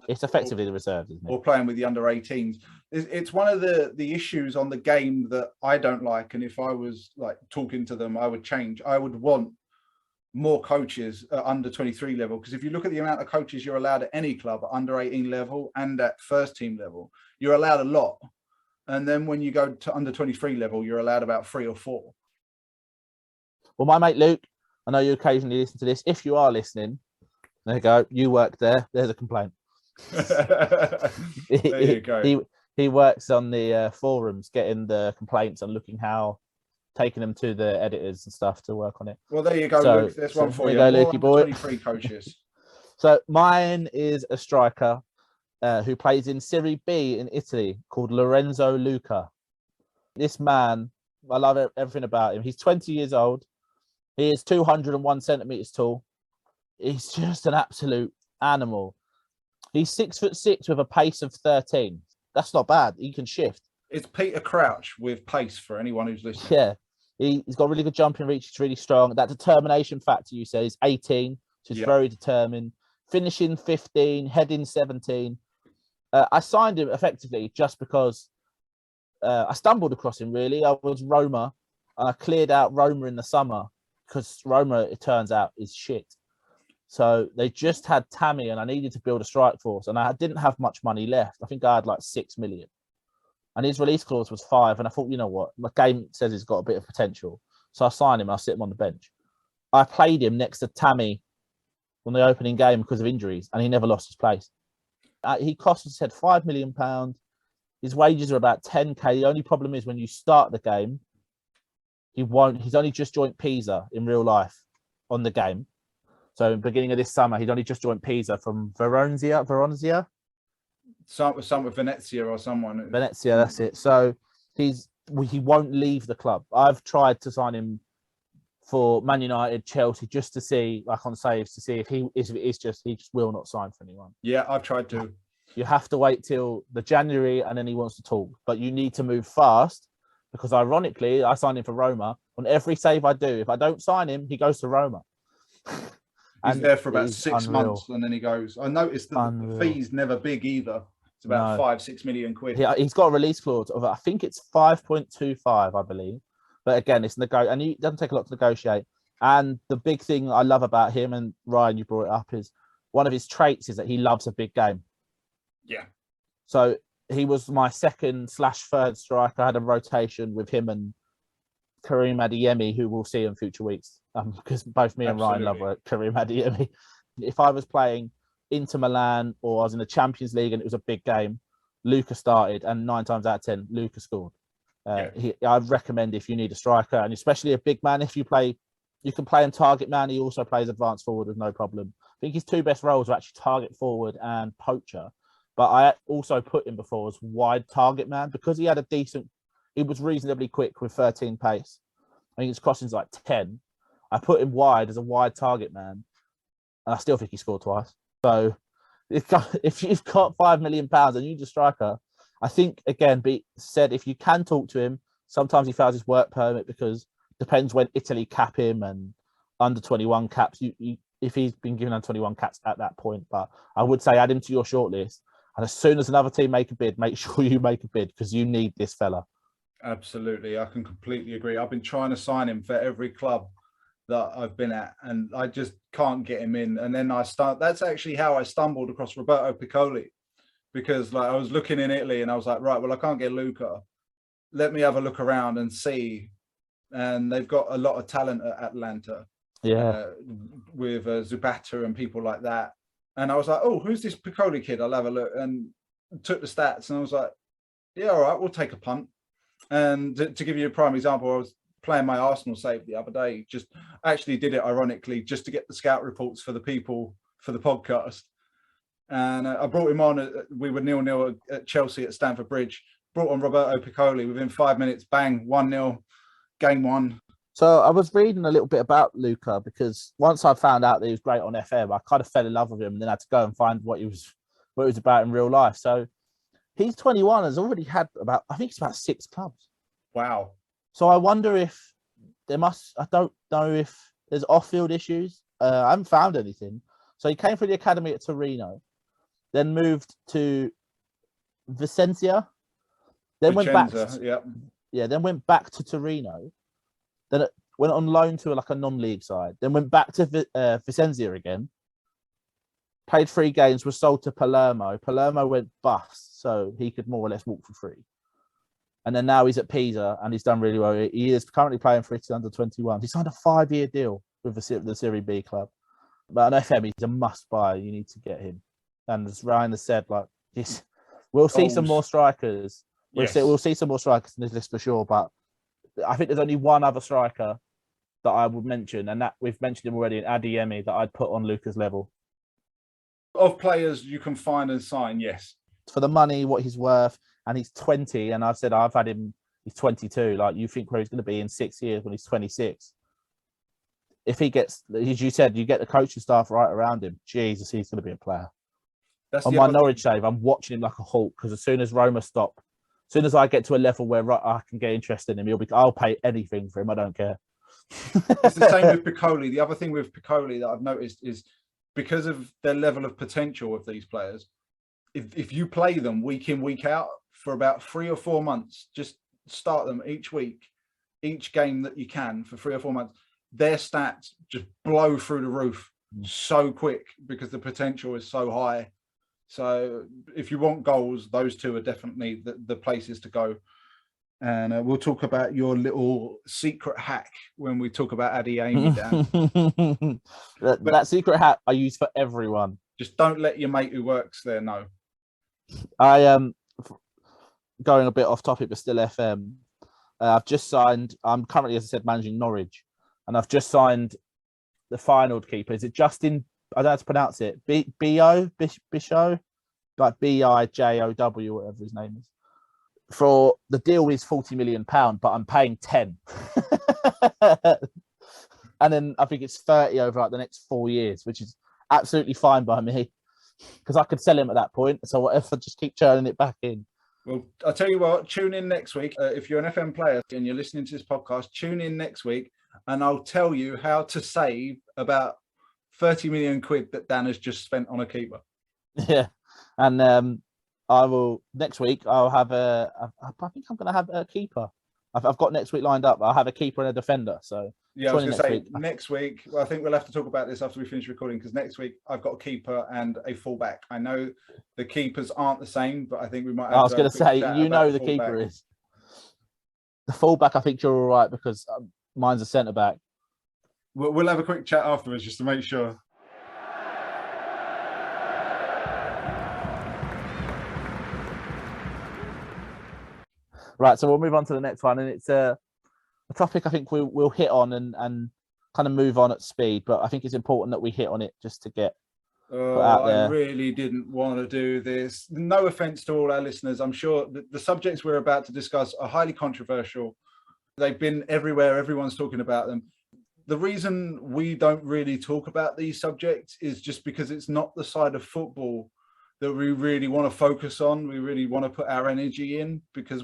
Speaker 1: It's effectively the reserves, isn't it?
Speaker 2: Or playing with the under 18s. It's one of the issues on the game that I don't like. And if I was like talking to them, I would change. I would want more coaches at under 23 level, because if you look at the amount of coaches you're allowed at any club at under 18 level and at first team level, you're allowed a lot. And then when you go to under 23 level, you're allowed about 3 or 4.
Speaker 1: Well, my mate Luke, I know you occasionally listen to this. If you are listening, there you go. You work there. There's a complaint.
Speaker 2: There you go.
Speaker 1: He works on the forums, getting the complaints and taking them to the editors and stuff to work on it.
Speaker 2: Well, there you go, Luke. There's one for you.
Speaker 1: There you go, Lukey boy.
Speaker 2: 23 coaches.
Speaker 1: So mine is a striker who plays in Serie B in Italy called Lorenzo Luca. This man, I love everything about him. He's 20 years old. He is 201 centimeters tall. He's just an absolute animal. He's 6'6" with a pace of 13. That's not bad. He can shift.
Speaker 2: It's Peter Crouch with pace for anyone who's listening.
Speaker 1: Yeah. He's got really good jumping reach. He's really strong. That determination factor you said is 18. So he's very determined. Finishing 15, heading 17. I signed him effectively just because I stumbled across him, really. I was Roma. I cleared out Roma in the summer because Roma, it turns out, is shit. So they just had Tammy and I needed to build a strike force and I didn't have much money left. I think I had like 6 million. And his release clause was 5. And I thought, you know what? My game says he's got a bit of potential. So I signed him. I'll sit him on the bench. I played him next to Tammy on the opening game because of injuries and he never lost his place. He cost us, said, £5 million. His wages are about 10k. The only problem is when you start the game, he's only just joined Pisa in real life on the game. So beginning of this summer, he'd only just joined Pisa from Veronzia.
Speaker 2: Some with Venezia or someone.
Speaker 1: Venezia, that's it. So he won't leave the club. I've tried to sign him for Man United, Chelsea, just to see, like on saves, to see if he just will not sign for anyone.
Speaker 2: Yeah, I've tried to.
Speaker 1: You have to wait till the January and then he wants to talk. But you need to move fast because ironically, I signed him for Roma. On every save I do, if I don't sign him, he goes to Roma.
Speaker 2: He's there for about 6 months and then he goes. I noticed that the fee's never big either. It's about 5-6 million quid.
Speaker 1: He's got a release clause of, I think it's 5.25, I believe. But again, and he doesn't take a lot to negotiate. And the big thing I love about him, and Ryan, you brought it up, is one of his traits is that he loves a big game.
Speaker 2: Yeah.
Speaker 1: So he was my second/third striker. I had a rotation with him and Karim Adeyemi, who we'll see in future weeks, because both me and Ryan love Karim Adeyemi. If I was playing Inter Milan or I was in the Champions League and it was a big game, Luca started, and 9 times out of 10, Luca scored. I'd recommend if you need a striker, and especially a big man, you can play him target man. He also plays advanced forward with no problem. I think his 2 best roles are actually target forward and poacher. But I also put him before as wide target man because he was reasonably quick with 13 pace. I think his crossing's like 10. I put him wide as a wide target man, and I still think he scored twice. So if you've got £5 million and you need a striker, I think, again, if you can talk to him, sometimes he fails his work permit because depends when Italy cap him and under 21 caps, if he's been given under 21 caps at that point. But I would say add him to your shortlist. And as soon as another team make a bid, make sure you make a bid because you need this fella.
Speaker 2: Absolutely. I can completely agree. I've been trying to sign him for every club that I've been at, and I just can't get him in. And then that's actually how I stumbled across Roberto Piccoli, because I was looking in Italy and I was like, right, well, I can't get Luca. Let me have a look around and see. And they've got a lot of talent at Atlanta.
Speaker 1: Yeah.
Speaker 2: With Zubata and people like that. And I was like, oh, who's this Piccoli kid? I'll have a look. And took the stats and I was like, yeah, all right, we'll take a punt. And to give you a prime example, I was playing my Arsenal save the other day, just actually did it ironically just to get the scout reports for the people for the podcast. And I brought him on. We were 0-0 at Chelsea at Stamford Bridge. Brought on Roberto Piccoli within 5 minutes, bang, 1-0, game 1.
Speaker 1: So I was reading a little bit about Luca because once I found out that he was great on FM, I kind of fell in love with him and then had to go and find what he was about in real life. So he's 21, has already had about 6 clubs.
Speaker 2: Wow.
Speaker 1: So I wonder if I don't know if there's off-field issues. I haven't found anything. So he came through the academy at Torino, then moved to Vicenza, then went back to Torino. Then it went on loan to a non-league side. Then went back to Vicenza again. Played 3 games, was sold to Palermo. Palermo went bust, so he could more or less walk for free. And then now he's at Pisa, and he's done really well. He is currently playing for Italy under 21. He signed a 5-year deal with the Serie B club. But an FM, he's a must-buy. You need to get him. And as Ryan has said, we'll see some more strikers. We'll see some more strikers in this list for sure, but I think there's only one other striker that I would mention, and that we've mentioned him already, in Adeyemi, that I'd put on Luca's level.
Speaker 2: Of players you can find and sign, yes.
Speaker 1: For the money, what he's worth, and he's 20, and I've said I've had him, he's 22. You think where he's going to be in 6 years when he's 26. If he gets, as you said, you get the coaching staff right around him, Jesus, he's going to be a player. On my Norwich save, I'm watching him like a hawk, because as soon as Roma stop, as soon as I get to a level where I can get interested in him, I'll pay anything for him. I don't care.
Speaker 2: It's the same with Piccoli. The other thing with Piccoli that I've noticed is because of their level of potential of these players, if you play them week in, week out for about 3 or 4 months, just start them each week, each game that you can for 3 or 4 months, their stats just blow through the roof so quick because the potential is so high. So if you want goals, those 2 are definitely the places to go. And we'll talk about your little secret hack when we talk about Adeyemi, Dan.
Speaker 1: that secret hack I use for everyone.
Speaker 2: Just don't let your mate who works there know.
Speaker 1: I am going a bit off topic, but still FM. I've just signed. I'm currently, as I said, managing Norwich, and I've just signed the final keeper. Is it Justin? I don't know how to pronounce it. Bijow, like Bijow, whatever his name is. For the deal is £40 million, but I'm paying 10, and then I think it's 30 over the next 4 years, which is absolutely fine by me because I could sell him at that point. So what if I just keep churning it back in?
Speaker 2: Well, I'll tell you what. Tune in next week if you're an FM player and you're listening to this podcast. Tune in next week, and I'll tell you how to save about 30 million quid that Dan has just spent on a keeper.
Speaker 1: Yeah, and I will next week. I'll have I think I'm going to have a keeper. I've got next week lined up. I'll have a keeper and a defender. So
Speaker 2: yeah, I was going to say next week. Well, I think we'll have to talk about this after we finish recording, because next week I've got a keeper and a fullback. I know the keepers aren't the same, but I think we might. I
Speaker 1: was going to say, the keeper is the fullback. I think you're all right because mine's a centre back.
Speaker 2: We'll have a quick chat afterwards just to make sure.
Speaker 1: Right, so we'll move on to the next one, and it's a topic I think we'll hit on and kind of move on at speed, but I think it's important that we hit on it just to get put out there.
Speaker 2: I really didn't want to do this. No offense to all our listeners. I'm sure the subjects we're about to discuss are highly controversial. They've been everywhere. Everyone's talking about them. The reason we don't really talk about these subjects is just because it's not the side of football that we really want to focus on. We really want to put our energy in, because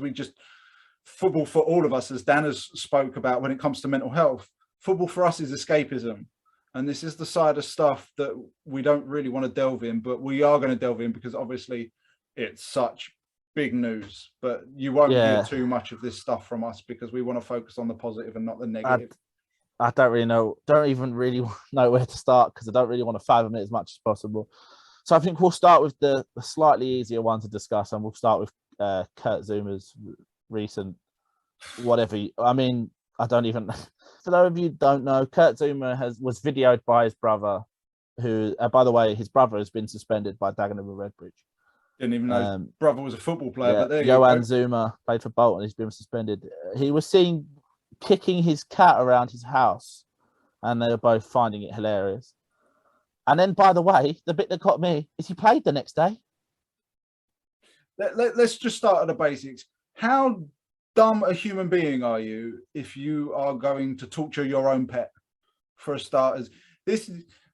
Speaker 2: football for all of us, as Dan has spoke about when it comes to mental health, football for us is escapism. And this is the side of stuff that we don't really want to delve in, but we are going to delve in because obviously it's such big news. But you won't hear too much of this stuff from us because we want to focus on the positive and not the negative.
Speaker 1: I don't even really know where to start because I don't really want to fathom it as much as possible. So I think we'll start with the slightly easier one to discuss, and we'll start with Kurt Zouma's recent whatever. I mean, I don't even. For those of you who don't know, Kurt Zouma was videoed by his brother, who, by the way, his brother has been suspended by Dagenham and Redbridge.
Speaker 2: Didn't even know his brother was a football player.
Speaker 1: Yeah,
Speaker 2: but there
Speaker 1: Johan Zouma played for Bolton. He's been suspended. He was seen kicking his cat around his house, and they were both finding it hilarious. And then, by the way, the bit that got me is he played the next day.
Speaker 2: Let's just start at the basics. How dumb a human being are you if you are going to torture your own pet? For starters, this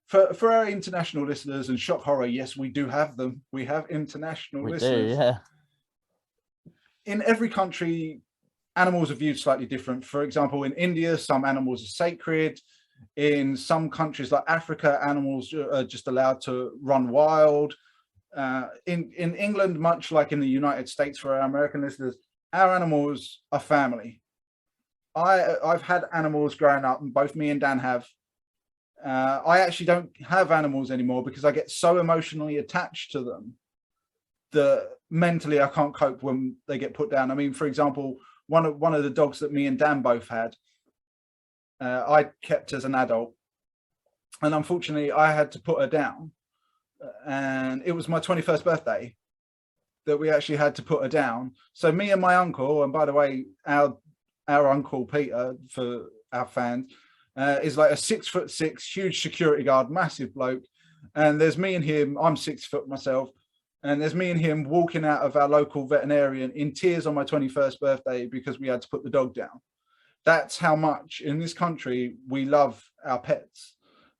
Speaker 2: for our international listeners and shock horror. Yes, we do have them. We have international listeners.
Speaker 1: Yeah.
Speaker 2: In every country, animals are viewed slightly different. For example, in India, some animals are sacred. In some countries like Africa, animals are just allowed to run wild. In England, much like in the United States, for our American listeners, our animals are family. I've had animals growing up, and both me and Dan have. I actually don't have animals anymore because I get so emotionally attached to them that mentally I can't cope when they get put down. I mean, for example, one of the dogs that me and Dan both had, I kept as an adult, and unfortunately I had to put her down, and it was my 21st birthday that we actually had to put her down. So me and my uncle, and by the way, our uncle Peter, for our fans, is like a 6'6", huge security guard, massive bloke, and there's me and him. I'm 6 foot myself, and there's me and him walking out of our local veterinarian in tears on my 21st birthday because we had to put the dog down. That's how much in this country we love our pets.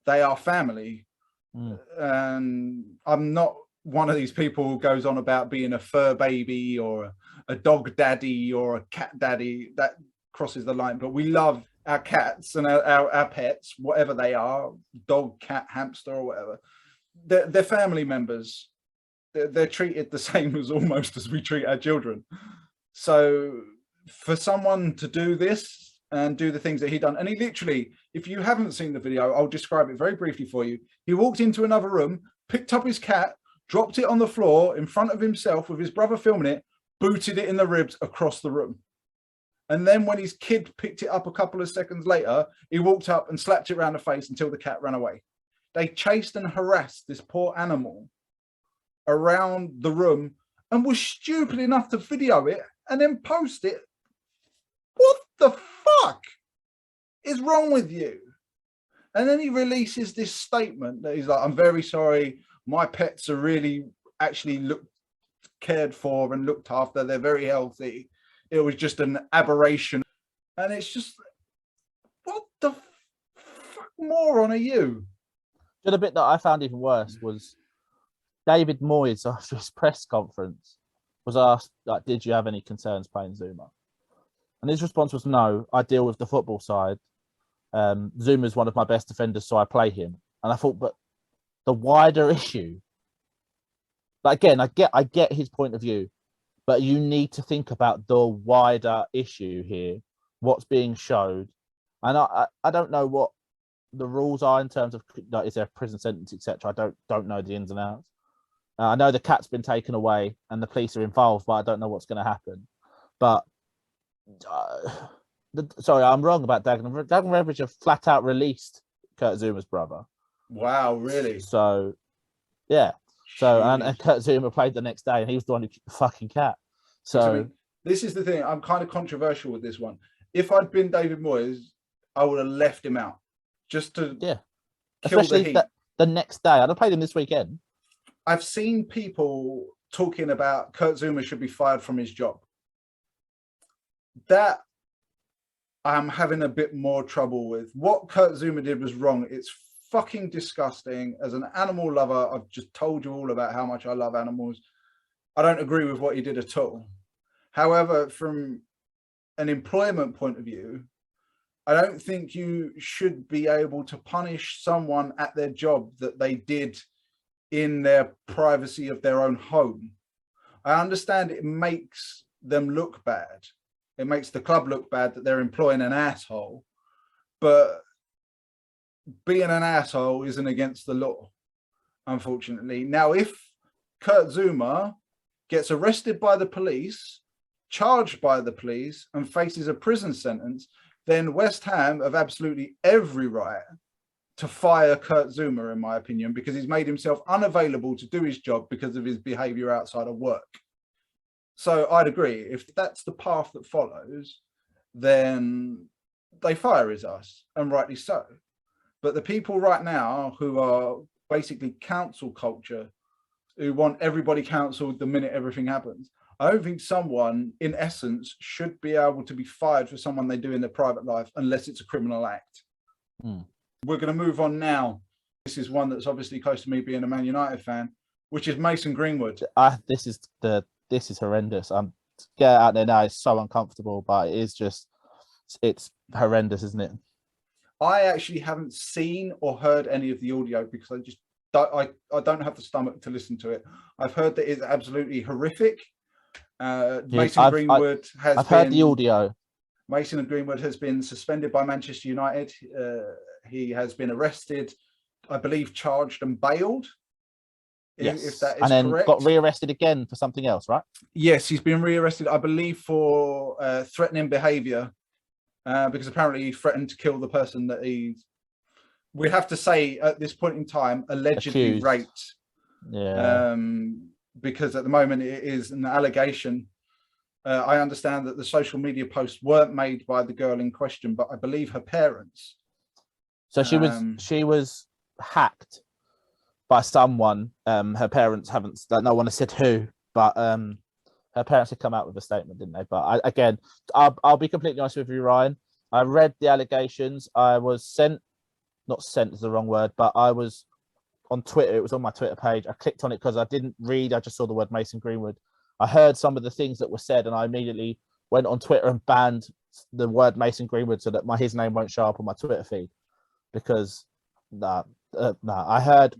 Speaker 2: They are family. And I'm not one of these people who goes on about being a fur baby or a dog daddy or a cat daddy. That crosses the line. But we love our cats and our pets, whatever they are, dog, cat, hamster, or whatever. They're family members. They're treated the same as almost as we treat our children. So for someone to do this and do the things that he done, and he literally, if you haven't seen the video, I'll describe it very briefly for you. He walked into another room, picked up his cat, dropped it on the floor in front of himself with his brother filming it, booted it in the ribs across the room. And then when his kid picked it up a couple of seconds later, he walked up and slapped it around the face until the cat ran away. They chased and harassed this poor animal around the room and was stupid enough to video it and then post it. What the fuck is wrong with you? And then he releases this statement that he's like, I'm very sorry. My pets are really actually cared for and looked after. They're very healthy. It was just an aberration. And it's just, what the fuck moron are you?
Speaker 1: The bit that I found even worse was David Moyes, after his press conference, was asked, like, did you have any concerns playing Zouma? And his response was, no, I deal with the football side. Zuma's one of my best defenders, so I play him. And I thought, but the wider issue, like, again, I get his point of view, but you need to think about the wider issue here, what's being showed. And I don't know what the rules are in terms of, like, is there a prison sentence, etc. I don't know the ins and outs. I know the cat's been taken away and the police are involved, but I don't know what's going to happen. But sorry, I'm wrong about Dagenham. Dagenham Beveridge have flat out released Kurt Zouma's brother.
Speaker 2: Wow, really?
Speaker 1: So, yeah. So, and Kurt Zouma played the next day, and he was the one who kicked the fucking cat. So,
Speaker 2: I mean, this is the thing. I'm kind of controversial with this one. If I'd been David Moyes, I would have left him out just to kill
Speaker 1: especially
Speaker 2: the heat.
Speaker 1: The next day. I'd have played him this weekend.
Speaker 2: I've seen people talking about Kurt Zouma should be fired from his job. That I'm having a bit more trouble with. What Kurt Zouma did was wrong. It's fucking disgusting. As an animal lover, I've just told you all about how much I love animals. I don't agree with what he did at all. However, from an employment point of view, I don't think you should be able to punish someone at their job that they did in their privacy of their own home. I understand it makes them look bad. It makes the club look bad that they're employing an asshole, but being an asshole isn't against the law, unfortunately. Now, if Kurt Zouma gets arrested by the police, charged by the police, and faces a prison sentence, then West Ham have absolutely every right to fire Kurt Zouma, in my opinion, because he's made himself unavailable to do his job because of his behaviour outside of work. So I'd agree. If that's the path that follows, then they fire his ass, and rightly so. But the people right now who are basically council culture, who want everybody counselled the minute everything happens, I don't think someone, in essence, should be able to be fired for someone they do in their private life unless it's a criminal act. We're going to move on now. This is one that's obviously close to me being a Man United fan, which is Mason Greenwood.
Speaker 1: This is horrendous. Get out there now. It's so uncomfortable, but it's horrendous, isn't it?
Speaker 2: I actually haven't seen or heard any of the audio because I don't have the stomach to listen to it. I've heard that it's absolutely horrific. Mason Greenwood has
Speaker 1: I've heard the audio.
Speaker 2: Mason Greenwood has been suspended by Manchester United. He has been arrested, I believe, charged and bailed.
Speaker 1: Yes.
Speaker 2: If that is
Speaker 1: and then
Speaker 2: correct.
Speaker 1: Got rearrested again for something else, right?
Speaker 2: Yes, he's been rearrested, I believe, for threatening behaviour, because apparently he threatened to kill the person that we have to say at this point in time, allegedly raped.
Speaker 1: Yeah.
Speaker 2: Because at the moment it is an allegation. I understand that the social media posts weren't made by the girl in question, but I believe her parents.
Speaker 1: So she was hacked by someone. Her parents haven't. No one has said who, but her parents had come out with a statement, didn't they? But I'll be completely honest with you, Ryan. I read the allegations. I was not sent is the wrong word, but I was on Twitter. It was on my Twitter page. I clicked on it because I didn't read. I just saw the word Mason Greenwood. I heard some of the things that were said, and I immediately went on Twitter and banned the word Mason Greenwood so that his name won't show up on my Twitter feed. Because I heard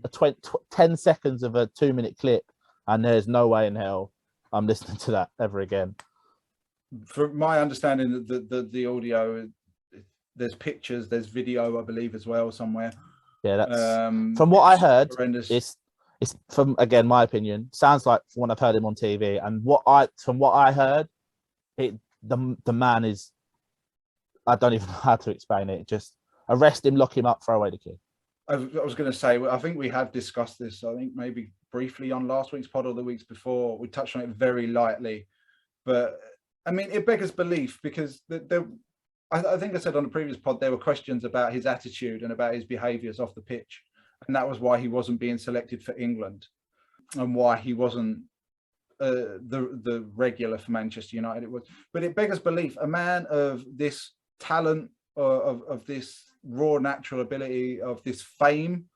Speaker 1: 10 seconds of a 2-minute clip, and there's no way in hell I'm listening to that ever again.
Speaker 2: From my understanding, the audio, there's pictures, there's video, I believe, as well somewhere.
Speaker 1: Yeah, that's from what I heard.
Speaker 2: Horrendous.
Speaker 1: It's from, again, my opinion, sounds like from when I've heard him on TV, and from what I heard, the man is, I don't even know how to explain it. Just arrest him, lock him up, throw away the key.
Speaker 2: I was going to say, I think we have discussed this. I think maybe briefly on last week's pod or the weeks before. We touched on it very lightly, but I mean, it beggars belief because I think I said on the previous pod there were questions about his attitude and about his behaviours off the pitch, and that was why he wasn't being selected for England, and why he wasn't the regular for Manchester United. It was, but it beggars belief. A man of this talent, of this raw natural ability, of this fame,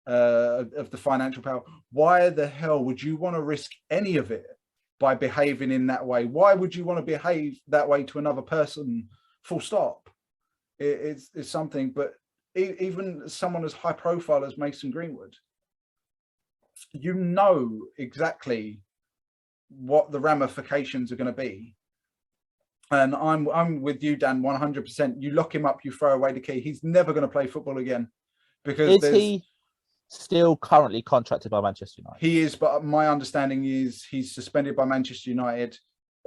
Speaker 2: of the financial power, why the hell would you want to risk any of it by behaving in that way? Why would you want to behave that way to another person? Full stop. It's something. But even someone as high profile as Mason Greenwood, you know exactly what the ramifications are going to be. And I'm with you, Dan, 100%. You lock him up, you throw away the key. He's never going to play football again. Because
Speaker 1: is he still currently contracted by Manchester United?
Speaker 2: He is, but my understanding is he's suspended by Manchester United.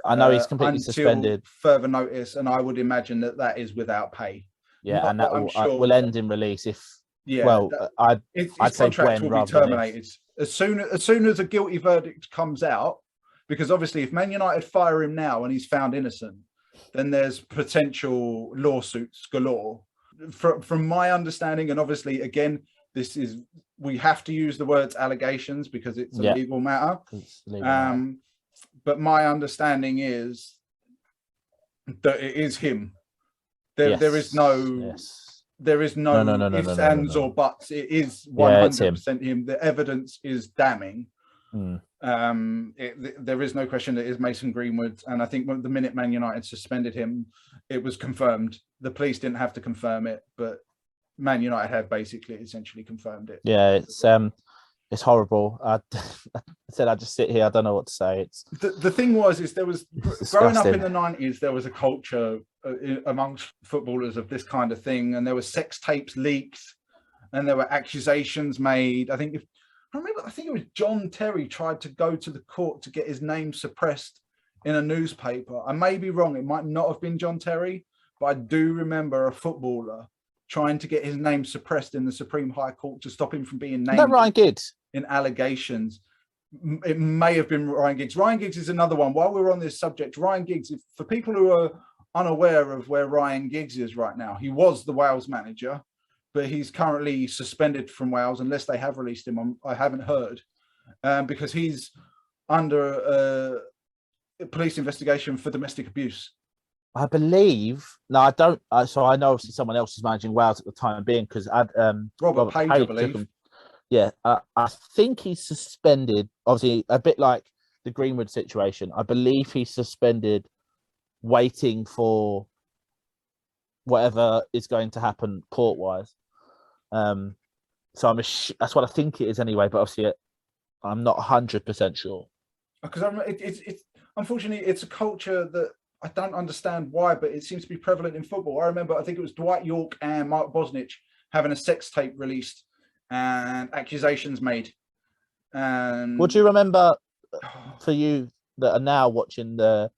Speaker 1: I know he's completely
Speaker 2: until
Speaker 1: suspended.
Speaker 2: Further notice, and I would imagine that is without pay.
Speaker 1: Yeah, and that will end in release if. Yeah, well,
Speaker 2: his
Speaker 1: I'd say
Speaker 2: contract
Speaker 1: when
Speaker 2: will be terminated as soon as a guilty verdict comes out. Because obviously, if Man United fire him now and he's found innocent, then there's potential lawsuits galore. From my understanding, and obviously, again, we have to use the words allegations because it's a legal matter. But my understanding is that it is him. There is no ifs, ands, or buts. It is 100% him. The evidence is damning. There is no question that it is Mason Greenwood, and I think the minute Man United suspended him, it was confirmed. The police didn't have to confirm it, but Man United have basically essentially confirmed it.
Speaker 1: Yeah, it's horrible. I said I just sit here. I don't know what to say.
Speaker 2: The thing is there was growing up in the 90s. There was a culture amongst footballers of this kind of thing, and there were sex tapes leaked, and there were accusations made. I think it was John Terry tried to go to the court to get his name suppressed in a newspaper. I may be wrong. It might not have been John Terry, but I do remember a footballer trying to get his name suppressed in the Supreme High Court to stop him from being named.
Speaker 1: Is that Ryan Giggs?
Speaker 2: In allegations. It may have been Ryan Giggs. Ryan Giggs is another one. While we're on this subject, Ryan Giggs, for people who are unaware of where Ryan Giggs is right now, he was the Wales manager, but he's currently suspended from Wales unless they have released him. I haven't heard, because he's under a police investigation for domestic abuse.
Speaker 1: I believe. No, I don't. So I know obviously someone else is managing Wales at the time being, because
Speaker 2: Robert Page, I believe.
Speaker 1: Yeah, I think he's suspended. Obviously, a bit like the Greenwood situation. I believe he's suspended, waiting for whatever is going to happen court-wise. So that's what I think it is anyway. But obviously, I'm not 100% sure. Because
Speaker 2: it's unfortunately it's a culture that I don't understand why, but it seems to be prevalent in football. I think it was Dwight York and Mark Bosnich having a sex tape released and accusations made. And
Speaker 1: would you remember, for you that are now watched the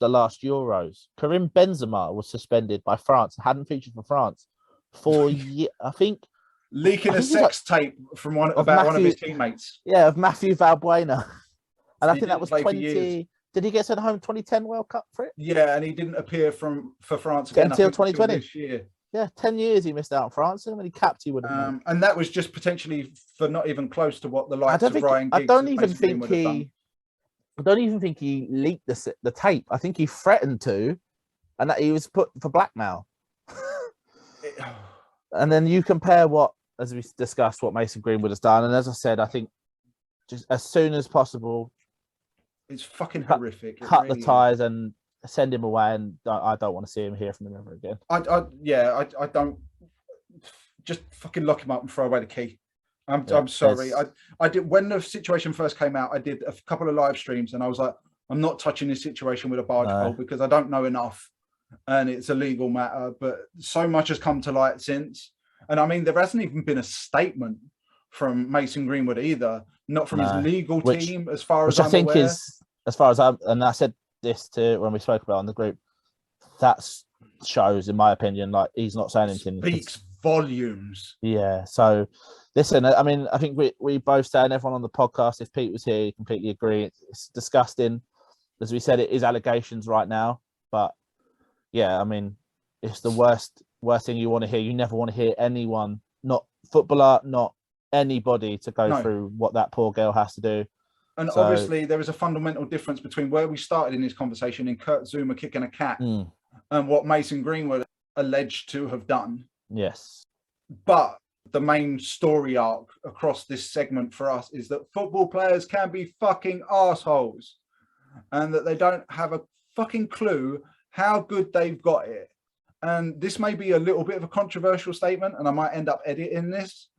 Speaker 1: last Euros, Karim Benzema was suspended by France, hadn't featured for France for years, I think.
Speaker 2: Leaking a sex tape from one of his teammates.
Speaker 1: Yeah, of Matthew Valbuena. And I think that was 20. Did he get sent home 2010 World Cup for it?
Speaker 2: Yeah, and he didn't appear for France again
Speaker 1: until 2020
Speaker 2: this year.
Speaker 1: Yeah, 10 years he missed out on France, and when he capped, he would have.
Speaker 2: And that was just potentially for not even close to what the likes of Ryan Giggs.
Speaker 1: I don't even think he leaked the tape. I think he threatened to, and that he was put for blackmail. And then you compare what, as we discussed, what Mason Greenwood has done, and as I said, I think just as soon as possible,
Speaker 2: it's fucking horrific.
Speaker 1: Cut the ties and send him away, and I don't want to see him, hear from him ever again.
Speaker 2: I don't. Just fucking lock him up and throw away the key. I'm sorry. I did, when the situation first came out, I did a couple of live streams, and I was like, I'm not touching this situation with a barge pole because I don't know enough, and it's a legal matter. But so much has come to light since, and I mean, there hasn't even been a statement from Mason Greenwood either, not from his legal team, as far as I'm aware. Which I think is,
Speaker 1: as far as and I said this to when we spoke about it on the group, that shows, in my opinion, like he's not saying anything.
Speaker 2: Speaks volumes.
Speaker 1: Yeah. So listen, I mean, I think we both say, and everyone on the podcast, if Pete was here, he completely agree. It's disgusting. As we said, it is allegations right now, but yeah, I mean, it's the worst thing you want to hear. You never want to hear anyone, not footballer, not anybody, to go through what that poor girl has to do.
Speaker 2: And obviously there is a fundamental difference between where we started in this conversation in Kurt Zouma kicking a cat and what Mason Greenwood alleged to have done.
Speaker 1: Yes.
Speaker 2: But the main story arc across this segment for us is that football players can be fucking assholes, and that they don't have a fucking clue how good they've got it. And this may be a little bit of a controversial statement, and I might end up editing this,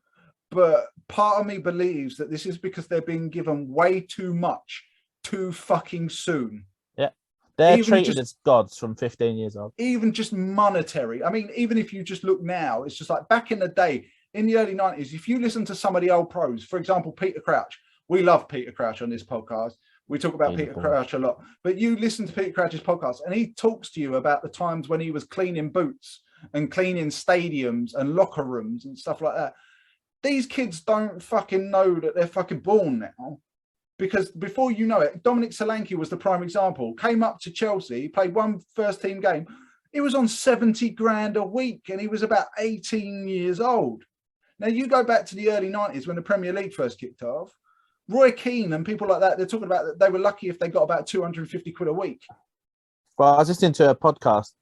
Speaker 2: but part of me believes that this is because they're being given way too much too fucking soon.
Speaker 1: Yeah. They're
Speaker 2: Even
Speaker 1: treated
Speaker 2: just-
Speaker 1: as gods from 15 years old.
Speaker 2: Even just monetary. I mean, even if you just look now, it's just like back in the day, in the early 90s, if you listen to some of the old pros, for example, Peter Crouch, we love Peter Crouch on this podcast. We talk about Peter Crouch a lot, but you listen to Peter Crouch's podcast and he talks to you about the times when he was cleaning boots and cleaning stadiums and locker rooms and stuff like that. These kids don't fucking know that they're fucking born now, because before you know it, Dominic Solanke was the prime example. Came up to Chelsea, played one first team game. He was on 70 grand a week and he was about 18 years old. Now you go back to the early 90s when the Premier League first kicked off. Roy Keane and people like that, they're talking about that they were lucky if they got about 250 quid a week.
Speaker 1: Well, I was listening to a podcast.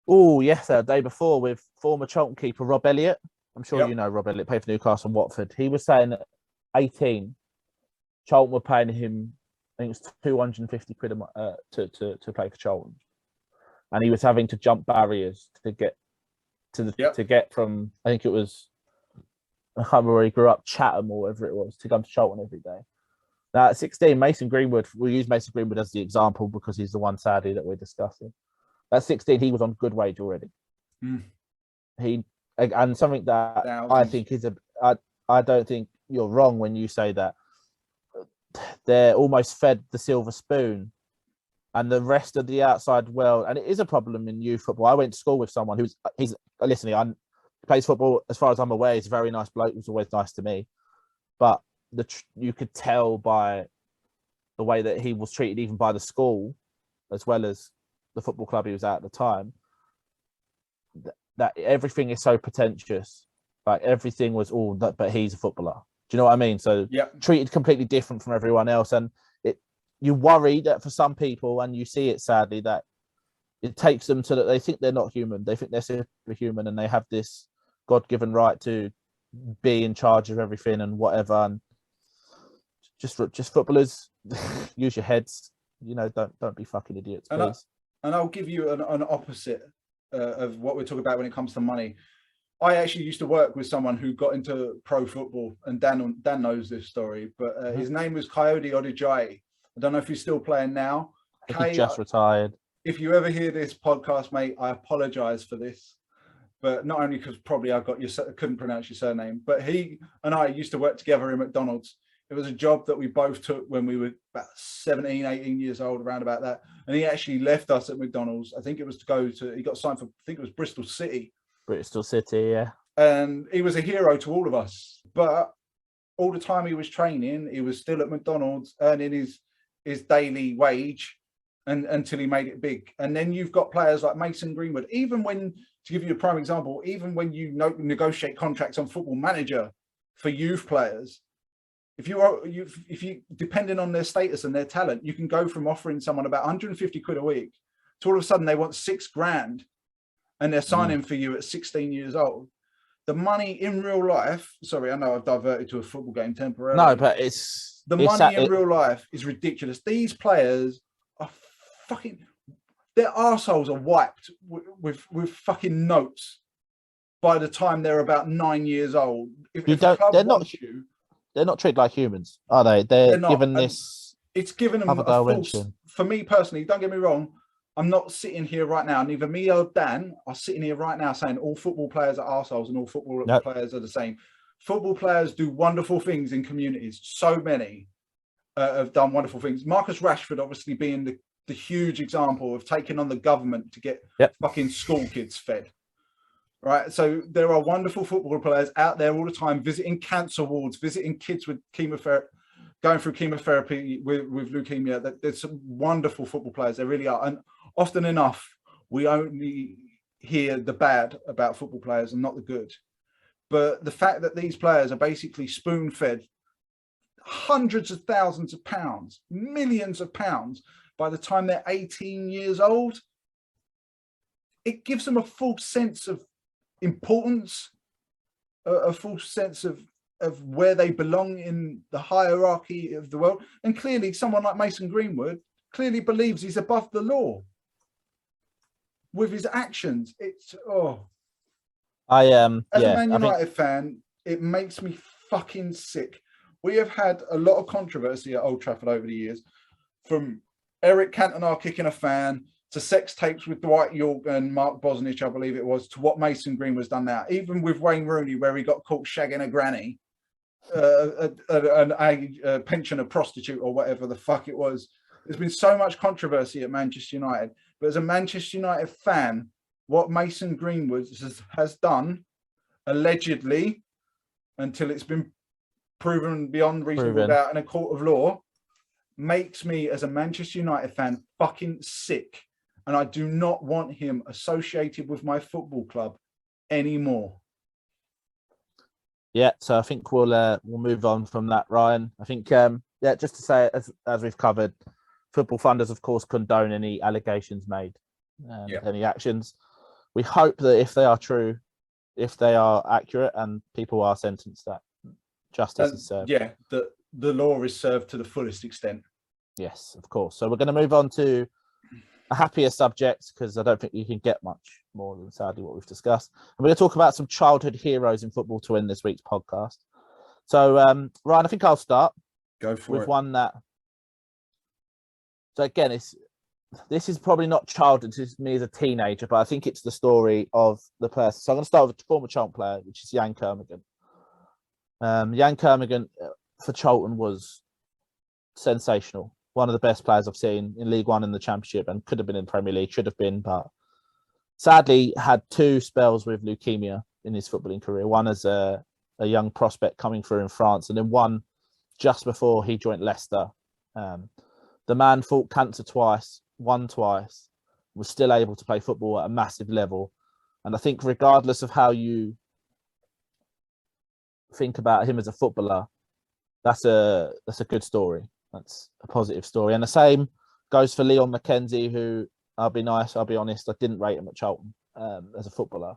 Speaker 1: Oh, yes, the day before with former Charlton keeper Rob Elliott. I'm sure you know Rob Elliott, played for Newcastle and Watford. He was saying that 18, Charlton were paying him, I think it was 250 quid to play for Charlton, and he was having to jump barriers to get to get from, I think it was, I can't remember where he grew up, Chatham or whatever it was, to come to Charlton every day. Now at 16, Mason Greenwood, we'll use Mason Greenwood as the example because he's the one sadly that we're discussing. At 16, he was on good wage already. And something that
Speaker 2: Thousands.
Speaker 1: I think is I don't think you're wrong when you say that they're almost fed the silver spoon and the rest of the outside world. And it is a problem in youth football. I went to school with someone he plays football, as far as I'm aware. He's a very nice bloke. He was always nice to me. But you could tell by the way that he was treated, even by the school, as well as the football club he was at the time, that everything is so pretentious. Like everything was all that, but he's a footballer. Do you know what I mean? So treated completely different from everyone else. And you worry that for some people, and you see it sadly, that it takes them to that they think they're not human. They think they're superhuman and they have this God-given right to be in charge of everything and whatever. And just footballers, use your heads. You know, don't be fucking idiots, please.
Speaker 2: And I'll give you an opposite of what we're talking about when it comes to money. I actually used to work with someone who got into pro football, and Dan knows this story, but his name was Coyote Odijayi. I don't know if he's still playing now.
Speaker 1: He just retired.
Speaker 2: If you ever hear this podcast, mate, I apologize for this. But not only because probably I couldn't pronounce your surname, but he and I used to work together in McDonald's. It was a job that we both took when we were about 17, 18 years old, around about that. And he actually left us at McDonald's. I think it was he got signed for, I think it was Bristol City.
Speaker 1: Bristol City, yeah.
Speaker 2: And he was a hero to all of us. But all the time he was training, he was still at McDonald's earning his daily wage until he made it big. And then you've got players like Mason Greenwood. Even when, to give you a prime example, even when you negotiate contracts on Football Manager for youth players, if you depending on their status and their talent, you can go from offering someone about 150 quid a week to all of a sudden they want 6 grand and they're signing for you at 16 years old. The money in real life, sorry, I know I've diverted to a football game temporarily.
Speaker 1: No, but
Speaker 2: money in real life is ridiculous. These players are fucking, their arseholes are wiped with fucking notes by the time they're about 9 years old.
Speaker 1: They're not treated like humans, are they? They're given this.
Speaker 2: It's given them a false. For me personally, don't get me wrong, I'm not sitting here right now. Neither me or Dan are sitting here right now saying all football players are arseholes and all football players are the same. Football players do wonderful things in communities. So many have done wonderful things. Marcus Rashford, obviously, being the huge example of taking on the government to get fucking school kids fed. Right, so there are wonderful football players out there all the time visiting cancer wards, visiting kids with chemotherapy, going through chemotherapy with leukemia. There's some wonderful football players. There really are, and often enough we only hear the bad about football players and not the good. But the fact that these players are basically spoon-fed hundreds of thousands of pounds, millions of pounds by the time they're 18 years old, it gives them a false sense of importance, a false sense of where they belong in the hierarchy of the world. And clearly someone like Mason Greenwood clearly believes he's above the law with his actions. It's as a Man United fan, it makes me fucking sick We have had a lot of controversy at Old Trafford over the years, from Eric Cantona kicking a fan to sex tapes with Dwight York and Mark Bosnich, I believe it was, to what Mason Greenwood's done now. Even with Wayne Rooney, where he got caught shagging a granny, a pensioner prostitute or whatever the fuck it was. There's been so much controversy at Manchester United. But as a Manchester United fan, what Mason Greenwood has done, allegedly, until it's been proven beyond reasonable doubt in a court of law, makes me, as a Manchester United fan, fucking sick. And I do not want him associated with my football club anymore.
Speaker 1: Yeah, so I think we'll move on from that, Ryan. I think, just to say, as we've covered, football funders, of course, condone any allegations made, any actions. We hope that if they are true, if they are accurate, and people are sentenced, that justice is served.
Speaker 2: Yeah, the law is served to the fullest extent.
Speaker 1: Yes, of course. So we're going to move on to a happier subject, because I don't think you can get much more than, sadly, what we've discussed. And we're going to talk about some childhood heroes in football to end this week's podcast. So, Ryan, I think I'll start.
Speaker 2: Go for
Speaker 1: with
Speaker 2: it.
Speaker 1: One that. So again, this is probably not childhood. This is me as a teenager, but I think it's the story of the person. So I'm going to start with a former Charlton player, which is Jan Kerman. Jan Kerman for Charlton was sensational. One of the best players I've seen in League One and the Championship, and could have been in Premier League, should have been, but sadly had 2 spells with leukemia in his footballing career. One as a young prospect coming through in France, and then one just before he joined Leicester. The man fought cancer twice, won twice, was still able to play football at a massive level. And I think regardless of how you think about him as a footballer, that's a good story. That's a positive story. And the same goes for Leon McKenzie, who, I'll be honest, I didn't rate him at Charlton as a footballer.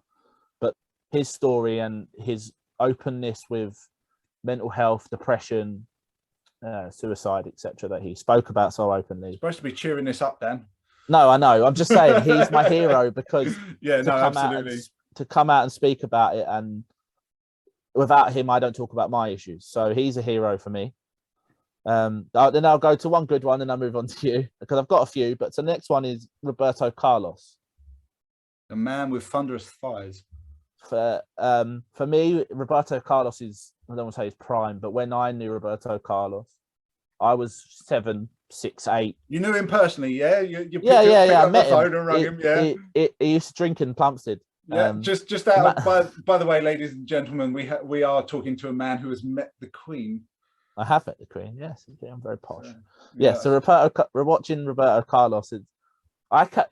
Speaker 1: But his story and his openness with mental health, depression, suicide, etc., that he spoke about so openly.
Speaker 2: Supposed to be cheering this up, Dan.
Speaker 1: No, I know. I'm just saying he's my hero, because
Speaker 2: absolutely.
Speaker 1: To come out and speak about it, and without him, I don't talk about my issues. So he's a hero for me. Then I'll go to one good one, and I'll move on to you, because I've got a few. But so the next one is Roberto Carlos,
Speaker 2: a man with thunderous thighs.
Speaker 1: For me, Roberto Carlos is, I don't want to say his prime, but when I knew Roberto Carlos, I was 7, 6, 8.
Speaker 2: You knew him personally, yeah? You
Speaker 1: I met him.
Speaker 2: And rung him, yeah.
Speaker 1: He used to drink in Plumstead.
Speaker 2: Yeah, just out of, by the way, ladies and gentlemen, we are talking to a man who has met the Queen.
Speaker 1: I have met the Queen, yes. I'm very posh. So watching Roberto Carlos,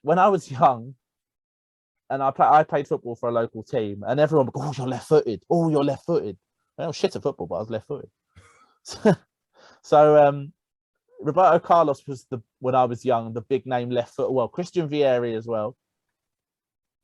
Speaker 1: when I was young, and I played football for a local team, and everyone would go, "Oh, you're left-footed. Oh, you're left-footed." I was shit at football, but I was left-footed. So Roberto Carlos was when I was young, the big name left foot. Well, Christian Vieri as well.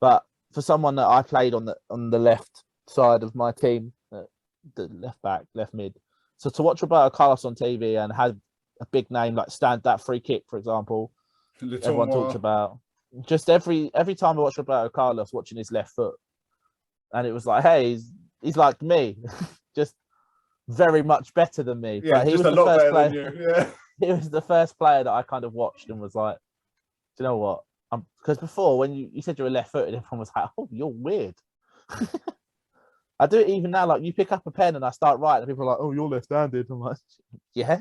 Speaker 1: But for someone that I played on the left side of my team, the left back, left mid. So to watch Roberto Carlos on TV and have a big name like that free kick, for example, everyone talks about. Just every time I watch Roberto Carlos, watching his left foot, and it was like, hey, he's like me, just very much better than me.
Speaker 2: Yeah,
Speaker 1: but he
Speaker 2: just
Speaker 1: was
Speaker 2: a
Speaker 1: the
Speaker 2: lot
Speaker 1: first
Speaker 2: better
Speaker 1: player.
Speaker 2: than you. Yeah,
Speaker 1: he was the first player that I kind of watched and was like, do you know what? Because before, when you said you were left-footed, everyone was like, oh, you're weird. I do it even now. Like, you pick up a pen and I start writing, and people are like, oh, you're left-handed. I'm like, yeah.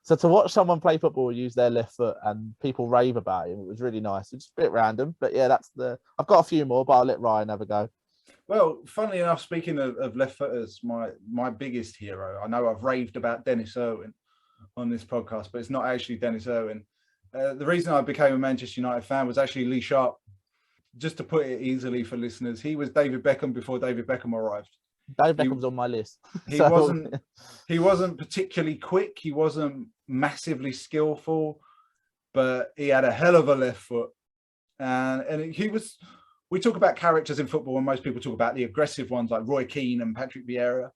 Speaker 1: So to watch someone play football use their left foot and people rave about him, it was really nice. It's a bit random, but yeah, I've got a few more, but I'll let Ryan have a go.
Speaker 2: Well, funnily enough, speaking of left footers, my biggest hero, I know I've raved about Dennis Irwin on this podcast, but it's not actually Dennis Irwin. The reason I became a Manchester United fan was actually Lee Sharp. Just to put it easily for listeners, he was David Beckham before David Beckham arrived.
Speaker 1: David Beckham's on my list.
Speaker 2: He wasn't particularly quick. He wasn't massively skillful, but he had a hell of a left foot. And he was. We talk about characters in football, and most people talk about the aggressive ones like Roy Keane and Patrick Vieira.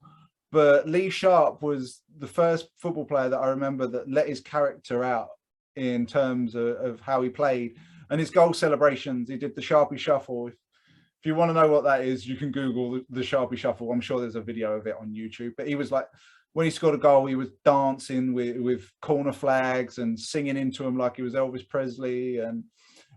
Speaker 2: But Lee Sharp was the first football player that I remember that let his character out in terms of how he played and his goal celebrations. He did the Sharpie Shuffle. If you want to know what that is, you can Google the Sharpie Shuffle. I'm sure there's a video of it on YouTube. But he was like, when he scored a goal, he was dancing with corner flags and singing into them like he was Elvis Presley. And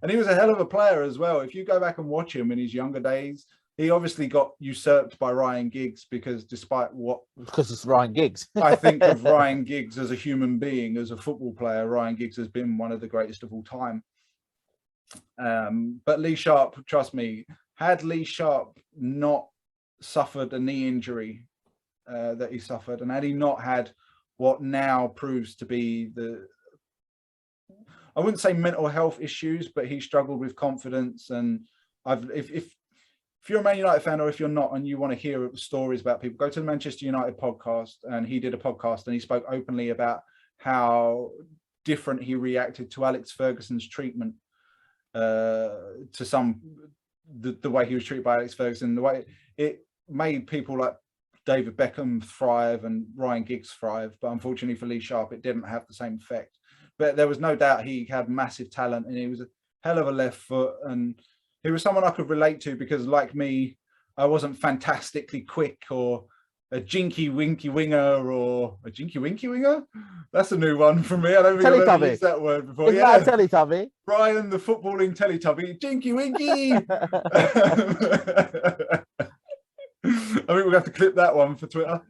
Speaker 2: he was a hell of a player as well. If you go back and watch him in his younger days, he obviously got usurped by Ryan Giggs because
Speaker 1: because it's Ryan Giggs.
Speaker 2: I think of Ryan Giggs as a human being, as a football player, Ryan Giggs has been one of the greatest of all time. But Lee Sharpe, trust me, had Lee Sharpe not suffered a knee injury that he suffered, and had he not had what now proves to be I wouldn't say mental health issues, but he struggled with confidence. And if you're a Man United fan, or if you're not, and you want to hear stories about people, go to the Manchester United podcast, and he did a podcast and he spoke openly about how different he reacted to Alex Ferguson's treatment, to the way he was treated by Alex Ferguson, the way it made people like David Beckham thrive and Ryan Giggs thrive. But unfortunately for Lee Sharpe, it didn't have the same effect. But there was no doubt he had massive talent, and he was a hell of a left foot, and he was someone I could relate to because, like me, I wasn't fantastically quick or a jinky winky winger or a jinky winky winger. That's a new one for me. I don't think I've ever used that word before.
Speaker 1: Isn't that a Teletubby?
Speaker 2: Brian, the footballing Teletubby, jinky winky. I think we'll have to clip that one for Twitter.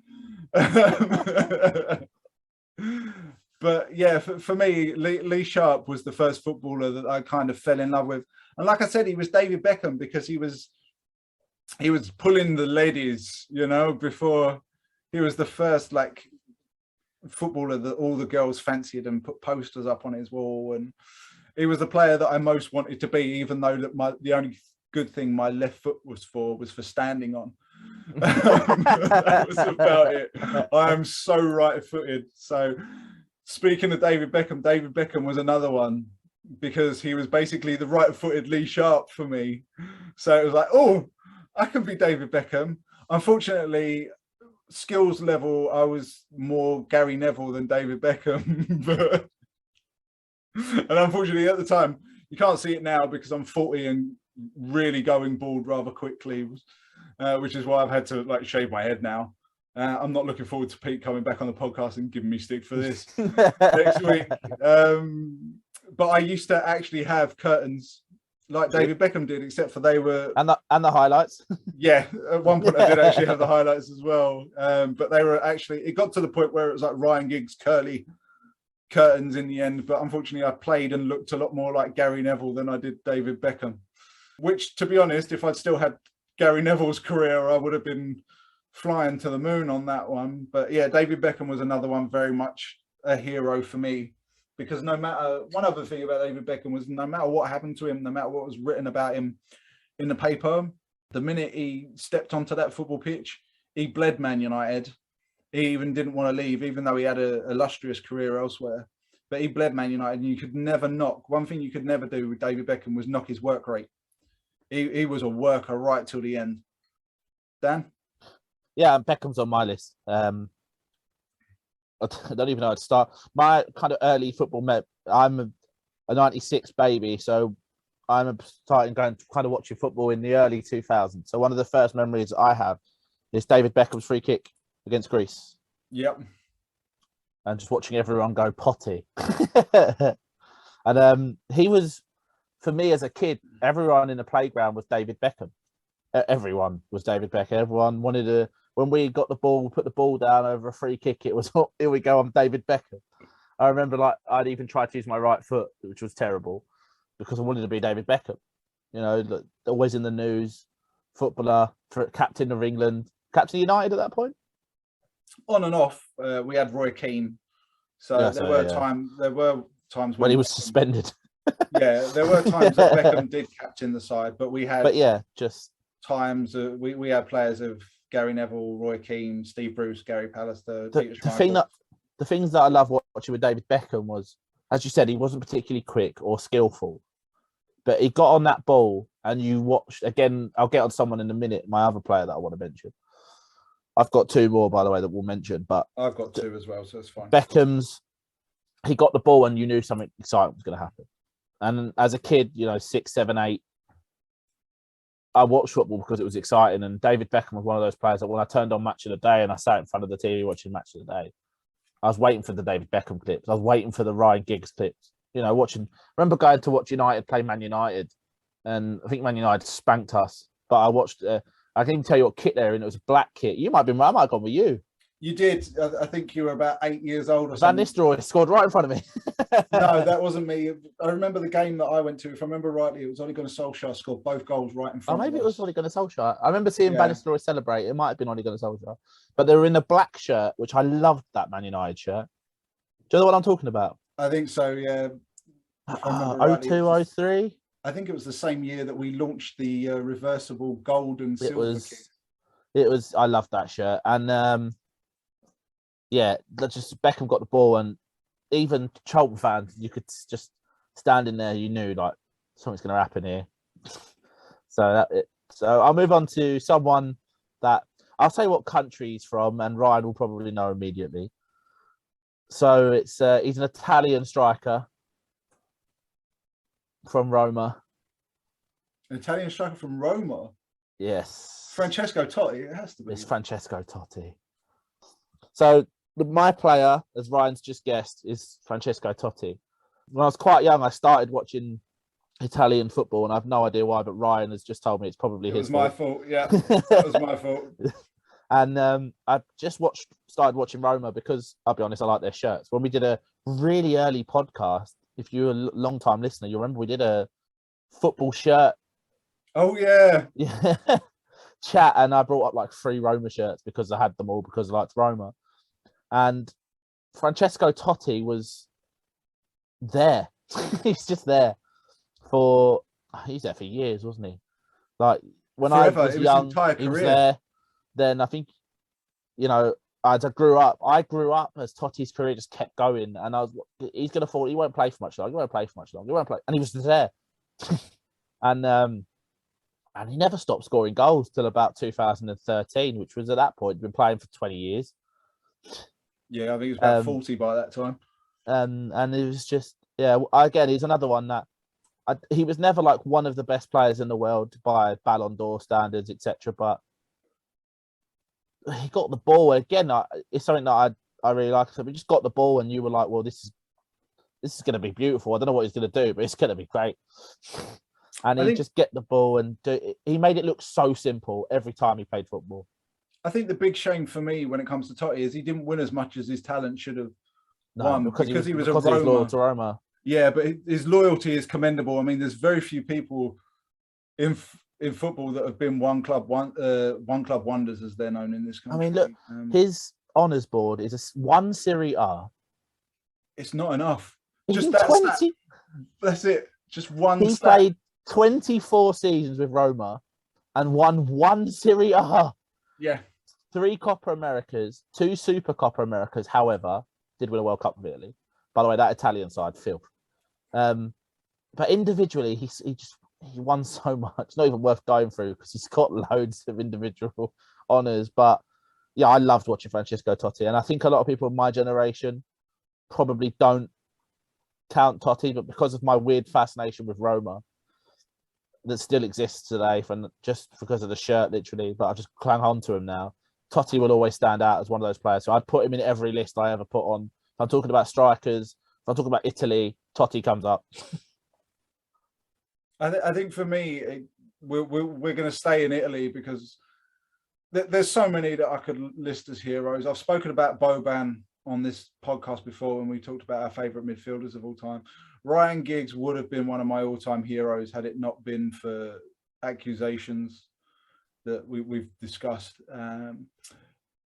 Speaker 2: But yeah, for me, Lee Sharpe was the first footballer that I kind of fell in love with. And like I said, he was David Beckham because he was pulling the ladies, you know, before he was the first like footballer that all the girls fancied and put posters up on his wall. And he was the player that I most wanted to be, even though that the only good thing my left foot was for standing on. That was about it. I am so right-footed. So speaking of David Beckham was another one, because he was basically the right-footed Lee Sharpe for me. So it was like, oh, I can be David Beckham. Unfortunately, skills level, I was more Gary Neville than David Beckham. And unfortunately, at the time, you can't see it now because I'm 40 and really going bald rather quickly, which is why I've had to like shave my head now. I'm not looking forward to Pete coming back on the podcast and giving me stick for this next week. But I used to actually have curtains like David Beckham did, except for they were
Speaker 1: and the highlights.
Speaker 2: Yeah, at one point I did actually have the highlights as well. But they were actually, it got to the point where it was like Ryan Giggs curly curtains in the end. But unfortunately, I played and looked a lot more like Gary Neville than I did David Beckham. Which, to be honest, if I'd still had Gary Neville's career, I would have been flying to the moon on that one. But yeah, David Beckham was another one, very much a hero for me, because no matter, one other thing about David Beckham was no matter what happened to him, no matter what was written about him in the paper, the minute he stepped onto that football pitch, he bled Man United. He even didn't want to leave, even though he had a illustrious career elsewhere. But he bled Man United, and you could never knock. One thing you could never do with David Beckham was knock his work rate. He was a worker right till the end. Dan?
Speaker 1: Yeah, Beckham's on my list. I don't even know how to start. My kind of early football, I'm a 96 baby, so I'm starting going to kind of watching football in the early 2000s. So one of the first memories I have is David Beckham's free kick against Greece.
Speaker 2: Yep.
Speaker 1: And just watching everyone go potty. And he was, for me as a kid, everyone in the playground was David Beckham. Everyone was David Beckham. Everyone wanted to, when we got the ball, put the ball down over a free kick, it was, oh, here we go, I'm David Beckham. I remember like I'd even tried to use my right foot, which was terrible, because I wanted to be David Beckham. You know, always in the news, footballer, captain of England, captain of United at that point.
Speaker 2: On and off, we had Roy Keane. So yeah, there were times
Speaker 1: when he was suspended.
Speaker 2: Yeah, there were times that Beckham did captain the side, but we had.
Speaker 1: But yeah, just
Speaker 2: times we had players of Gary Neville, Roy Keane, Steve Bruce, Gary Pallister.
Speaker 1: The things that I love watching with David Beckham was, as you said, he wasn't particularly quick or skillful, but he got on that ball and you watched again. I'll get on someone in a minute. My other player that I want to mention. I've got two more, by the way, that we'll mention, but
Speaker 2: I've got two as well, so it's fine.
Speaker 1: He got the ball and you knew something exciting was going to happen. And as a kid, 6, 7, 8, I watched football because it was exciting, and David Beckham was one of those players that when I turned on Match of the Day and I sat in front of the TV watching Match of the Day, I was waiting for the David Beckham clips. I was waiting for the Ryan Giggs clips. You know, remember going to watch United play Man United, and I think Man United spanked us. But I watched. I can even tell you what kit they're in. It was a black kit. You might have been. I might have gone with you.
Speaker 2: You did. I think you were about 8 years old or
Speaker 1: Van
Speaker 2: something.
Speaker 1: Nistelrooy scored right in front of me.
Speaker 2: No, that wasn't me. I remember the game that I went to. If I remember rightly, it was Ole Gunnar Solskjaer scored both goals right in front.
Speaker 1: Oh, maybe
Speaker 2: of
Speaker 1: it was
Speaker 2: us.
Speaker 1: Ole Gunnar Solskjaer. I remember seeing Van Nistelrooy celebrate. It might have been Ole Gunnar Solskjaer, but they were in a black shirt, which I loved. That Man United shirt. Do you know what I'm talking about?
Speaker 2: I think so. Yeah.
Speaker 1: 02, 03?
Speaker 2: I think it was the same year that we launched the reversible gold and silver kit.
Speaker 1: It was. I loved that shirt, and yeah, just Beckham got the ball, and even Charlton fans, you could just stand in there. You knew like something's going to happen here. So I'll move on to someone that I'll tell you what country he's from, and Ryan will probably know immediately. So he's an Italian striker from Roma.
Speaker 2: An Italian striker from Roma?
Speaker 1: Yes.
Speaker 2: Francesco Totti, it has to be.
Speaker 1: It's Francesco Totti. So my player, as Ryan's just guessed, is Francesco Totti. When I was quite young, I started watching Italian football, and I have no idea why, but Ryan has just told me it's probably his fault.
Speaker 2: It was my fault, yeah. That was my fault.
Speaker 1: And I just started watching Roma because, I'll be honest, I like their shirts. When we did a really early podcast, if you're a long-time listener, you'll remember we did a football shirt.
Speaker 2: Oh, yeah.
Speaker 1: Yeah. Chat, and I brought up like 3 Roma shirts because I had them all because I liked Roma. And Francesco Totti was there. He's just there he's there for years, wasn't he? Like when
Speaker 2: Forever.
Speaker 1: I was young, he was there. Then I think, you know, as I grew up as Totti's career just kept going, and he's gonna fall. He won't play for much longer. He won't play, and he was there. And he never stopped scoring goals till about 2013, which was at that point he'd been playing for 20 years.
Speaker 2: Yeah, I think he was about 40 by that time.
Speaker 1: And it was just, again, he's another one that he was never like one of the best players in the world by Ballon d'Or standards, etc. But he got the ball again. It's something that I really like. So we just got the ball, and you were like, "Well, this is going to be beautiful." I don't know what he's going to do, but it's going to be great. And he just get the ball and he made it look so simple every time he played football.
Speaker 2: I think the big shame for me when it comes to Totti is he didn't win as much as his talent should have won because he was
Speaker 1: loyal to Roma.
Speaker 2: Yeah, but his loyalty is commendable. I mean, there's very few people in football that have been one club wonders, as they're known in this country.
Speaker 1: I mean, look, his honours board is one Serie A.
Speaker 2: It's not enough.
Speaker 1: Just
Speaker 2: that's it. Just one.
Speaker 1: He played 24 seasons with Roma and won 1 Serie A.
Speaker 2: Yeah.
Speaker 1: 3 Copa Americas, 2 Super Copa Americas, however, did win a World Cup with Italy. By the way, that Italian side, filth. But individually, he won so much. Not even worth going through because he's got loads of individual honours. But yeah, I loved watching Francesco Totti. And I think a lot of people in my generation probably don't count Totti, but because of my weird fascination with Roma that still exists today, just because of the shirt, literally, but I just clang on to him now. Totti will always stand out as one of those players. So I'd put him in every list I ever put on. If I'm talking about strikers, if I'm talking about Italy, Totti comes up.
Speaker 2: I think for me, we're going to stay in Italy because there's so many that I could list as heroes. I've spoken about Boban on this podcast before when we talked about our favourite midfielders of all time. Ryan Giggs would have been one of my all-time heroes had it not been for accusations that we've discussed.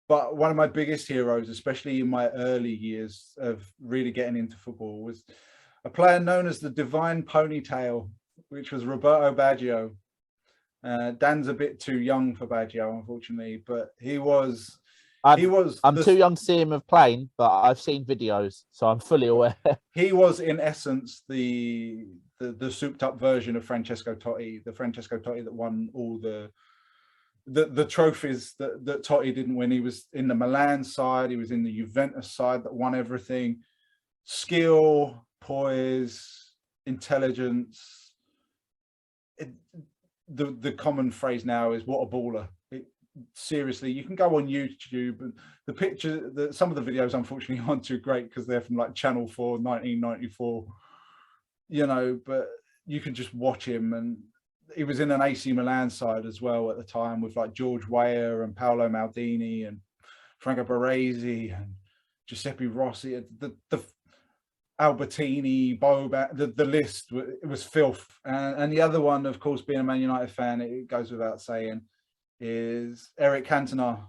Speaker 2: But one of my biggest heroes, especially in my early years of really getting into football, was a player known as the Divine Ponytail, which was Roberto Baggio. Dan's a bit too young for Baggio, unfortunately, but I'm
Speaker 1: too young to see him playing, but I've seen videos, so I'm fully aware.
Speaker 2: He was, in essence, the souped-up version of Francesco Totti, the Francesco Totti that won all the trophies that Totti didn't win. He was in the Milan side, he was in the Juventus side that won everything. Skill, poise, intelligence. the common phrase now is "what a baller." Seriously, you can go on YouTube and the picture, some of the videos unfortunately aren't too great because they're from like Channel 4, 1994, but you can just watch him. And he was in an AC Milan side as well at the time with like George Weah and Paolo Maldini and Franco Baresi and Giuseppe Rossi, the Albertini, Boba, the list, it was filth. And the other one, of course, being a Man United fan, it goes without saying, is Eric Cantona.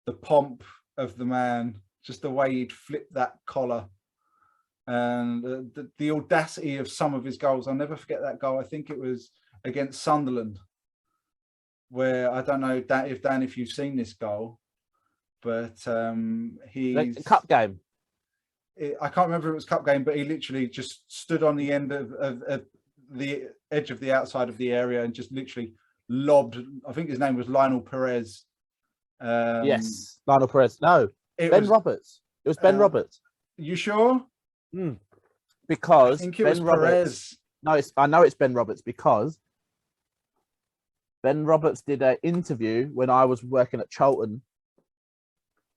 Speaker 2: The pomp of the man, just the way he'd flip that collar, and the audacity of some of his goals. I'll never forget that goal. I think it was against Sunderland, where I don't know if you've seen this goal, but he's
Speaker 1: cup game.
Speaker 2: I can't remember if it was cup game, but he literally just stood on the end of the edge of the outside of the area and just literally lobbed. I think his name was Lionel Perez.
Speaker 1: Yes, Lionel Perez. No, Roberts. It was Ben Roberts.
Speaker 2: You sure?
Speaker 1: Because
Speaker 2: I think it was Perez.
Speaker 1: No, I know it's Ben Roberts because Ben Roberts did an interview when I was working at Charlton,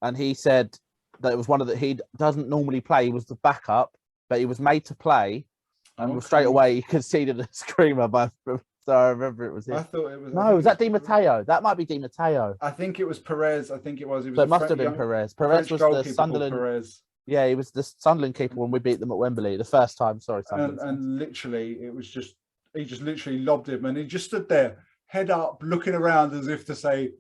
Speaker 1: and he said that it was one of he doesn't normally play. He was the backup, but he was made to play, and straight away he conceded a screamer. So I remember it was him.
Speaker 2: I thought it was.
Speaker 1: No, was that Di Matteo? That might be Di Matteo.
Speaker 2: I think it was Perez. I think it was.
Speaker 1: So it must have been Perez. Perez was the Sunderland.
Speaker 2: Perez.
Speaker 1: Yeah, he was the Sunderland keeper when we beat them at Wembley the first time. Sorry, Sunderland.
Speaker 2: And literally, it was just he just literally lobbed him, and he just stood there, head up, looking around as if to say,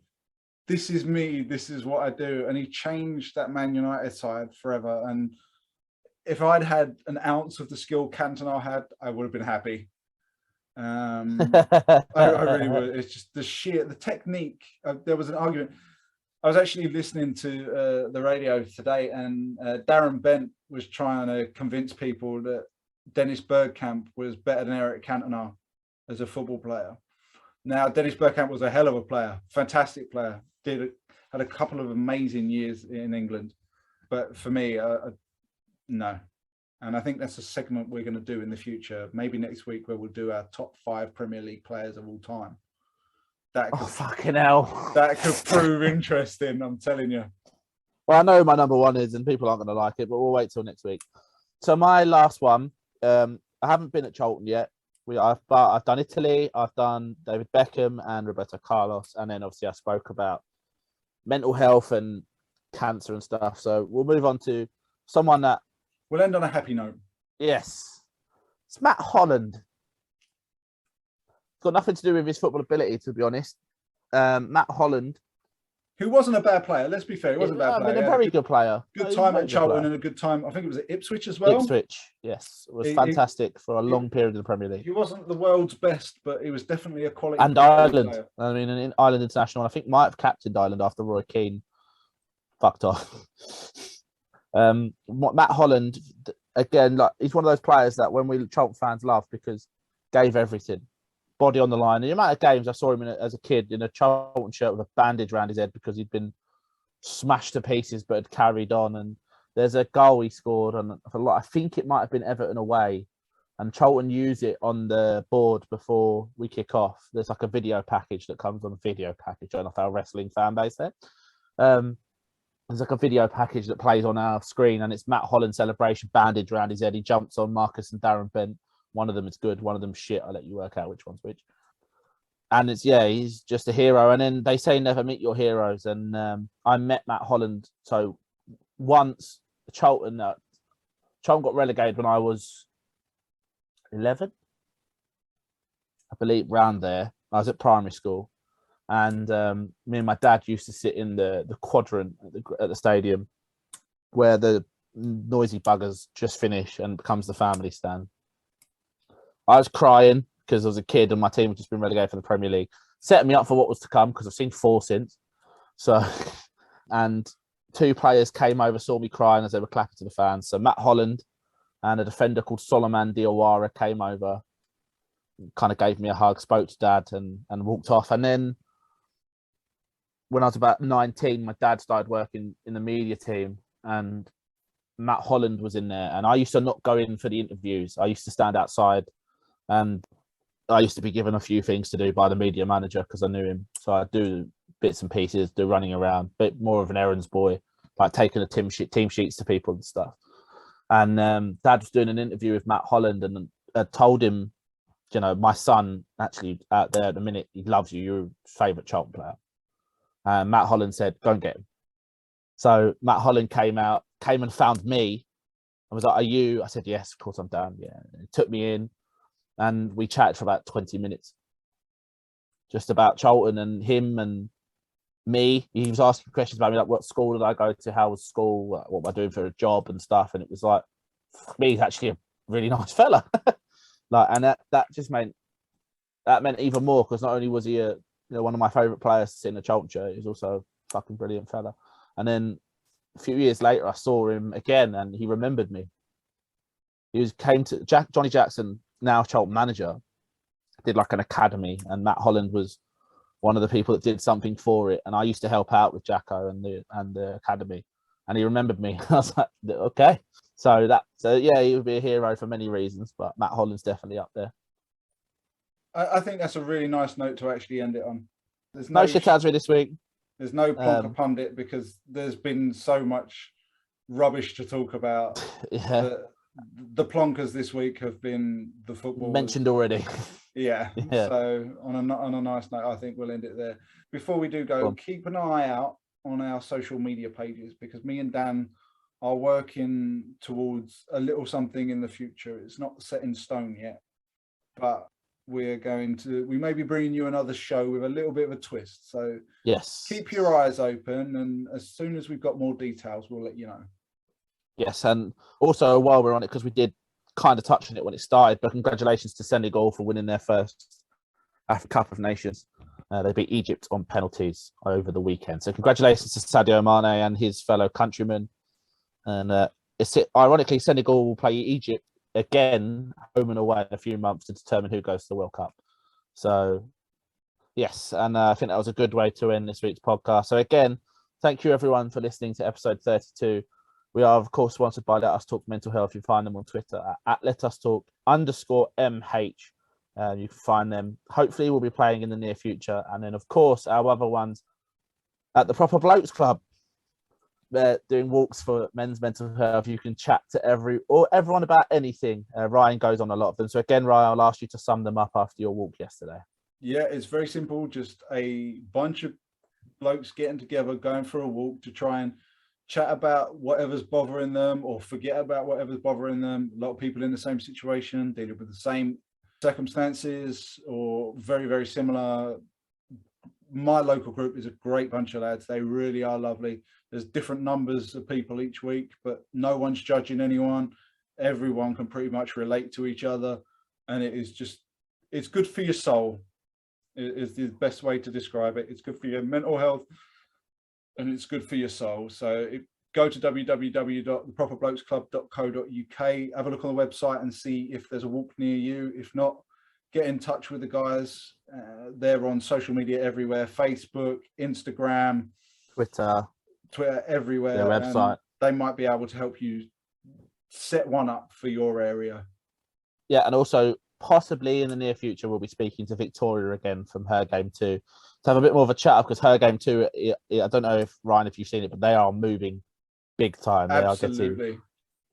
Speaker 2: "This is me. This is what I do." And he changed that Man United side forever. And if I'd had an ounce of the skill Cantona had, I would have been happy. I really would. It's just the technique. There was an argument. I was actually listening to the radio today, and Darren Bent was trying to convince people that Dennis Bergkamp was better than Eric Cantona as a football player. Now, Dennis Bergkamp was a hell of a player, fantastic player. Had a couple of amazing years in England, but for me, no. And I think that's a segment we're going to do in the future, maybe next week, where we'll do our top 5 Premier League players of all time.
Speaker 1: Fucking hell.
Speaker 2: That could prove interesting, I'm telling you.
Speaker 1: Well, I know my number 1 is, and people aren't going to like it, but we'll wait till next week. So my last one, I haven't been at Charlton yet. But I've done Italy, I've done David Beckham and Roberto Carlos, and then obviously I spoke about mental health and cancer and stuff. So we'll move on to someone that...
Speaker 2: We'll end on a happy note.
Speaker 1: Yes. It's Matt Holland. It's got nothing to do with his football ability, to be honest. Matt Holland.
Speaker 2: Who wasn't a bad player, let's be fair. He wasn't a bad player.
Speaker 1: A very good player.
Speaker 2: Good time at Charlton and a good time. I think it was at Ipswich as well.
Speaker 1: Ipswich, yes. It was fantastic for a long period in the Premier League.
Speaker 2: He wasn't the world's best, but he was definitely a quality
Speaker 1: and Ireland. Player. I mean, in Ireland international, I think might have captained Ireland after Roy Keane fucked off. Matt Holland, again, like he's one of those players that when we Charlton fans love because gave everything, body on the line. And the amount of games I saw him in as a kid in a Charlton shirt with a bandage around his head because he'd been smashed to pieces but had carried on. And there's a goal he scored on, I think it might have been Everton away, and Charlton used it on the board before we kick off. There's like a video package that comes on the video package on our wrestling fan base there. There's like a video package that plays on our screen, and it's Matt Holland celebration, bandage around his head. He jumps on Marcus and Darren Bent. One of them is good, one of them shit. I'll let you work out which one's which. And he's just a hero. And then they say never meet your heroes. And I met Matt Holland. So once Charlton got relegated when I was 11, I believe, round there. I was at primary school. And me and my dad used to sit in the quadrant at the stadium where the noisy buggers just finish and becomes the family stand. I was crying because I was a kid and my team had just been relegated for the Premier League, setting me up for what was to come because I've seen 4 since. So, and 2 players came over, saw me crying as they were clapping to the fans. So Matt Holland and a defender called Solomon Diawara came over, kind of gave me a hug, spoke to Dad and walked off. And then when I was about 19, my dad started working in the media team and Matt Holland was in there. And I used to not go in for the interviews. I used to stand outside. And I used to be given a few things to do by the media manager because I knew him. So I do bits and pieces, do running around, bit more of an errands boy, like taking the team sheets to people and stuff. And Dad was doing an interview with Matt Holland and told him, you know, my son actually out there at the minute, he loves you. You're his favourite Charlton player. And Matt Holland said, go and get him. So Matt Holland came and found me and was like, are you? I said, yes, of course I'm down. Yeah. And he took me in and we chatted for about 20 minutes just about Charlton and him and me. He was asking questions about me, like what school did I go to? How was school? What am I doing for a job and stuff? And it was like, for me, he's actually a really nice fella. Like, and that just meant even more because not only was he one of my favourite players to see in the Charlton shirt, he was also a fucking brilliant fella. And then a few years later, I saw him again, and he remembered me. Came to Johnny Jackson, now Charlton manager, did like an academy, and Matt Holland was one of the people that did something for it. And I used to help out with Jacko and the academy, and he remembered me. I was like, okay. So yeah, he would be a hero for many reasons, but Matt Holland's definitely up there.
Speaker 2: I think that's a really nice note to actually end it on. There's
Speaker 1: no shithousery this week.
Speaker 2: There's no plonker pundit because there's been so much rubbish to talk about.
Speaker 1: Yeah.
Speaker 2: The plonkers this week have been the football
Speaker 1: mentioned already.
Speaker 2: Yeah. So on a nice note, I think we'll end it there. Before we do go, keep an eye out on our social media pages because me and Dan are working towards a little something in the future. It's not set in stone yet, but we may be bringing you another show with a little bit of a twist. So
Speaker 1: yes,
Speaker 2: keep your eyes open, and as soon as we've got more details, we'll let you know.
Speaker 1: Yes, and also while we're on it, because we did kind of touch on it when it started, but congratulations to Senegal for winning their first Africa Cup of Nations. They beat Egypt on penalties over the weekend. So congratulations to Sadio Mane and his fellow countrymen. And ironically, Senegal will play Egypt again, home and away in a few months to determine who goes to the World Cup. So, yes, and I think that was a good way to end this week's podcast. So again, thank you everyone for listening to episode 32. We are, of course, sponsored by Let Us Talk Mental Health. You find them on Twitter at @LetUsTalk_MH. You can find them. Hopefully, we'll be playing in the near future. And then, of course, our other ones at the Proper Blokes Club. They're doing walks for men's mental health. You can chat to everyone about anything. Ryan goes on a lot of them. So again, Ryan, I'll ask you to sum them up after your walk yesterday.
Speaker 2: Yeah, it's very simple. Just a bunch of blokes getting together, going for a walk to try and chat about whatever's bothering them or forget about whatever's bothering them. A lot of people in the same situation, dealing with the same circumstances or very, very similar. My local group is a great bunch of lads. They really are lovely. There's different numbers of people each week, but no one's judging anyone. Everyone can pretty much relate to each other. And it's good for your soul is the best way to describe it. It's good for your mental health and it's good for your soul. So go to www.theproperblokesclub.co.uk, have a look on the website and see if there's a walk near you. If not, get in touch with the guys. They're on social media everywhere, Facebook, Instagram, Twitter, everywhere.
Speaker 1: Their website.
Speaker 2: And they might be able to help you set one up for your area.
Speaker 1: Yeah, and also possibly in the near future, we'll be speaking to Victoria again from Her Game 2 to have a bit more of a chat because Her Game 2, I don't know if Ryan, if you've seen it, but they are moving big time.
Speaker 2: Absolutely.
Speaker 1: They are getting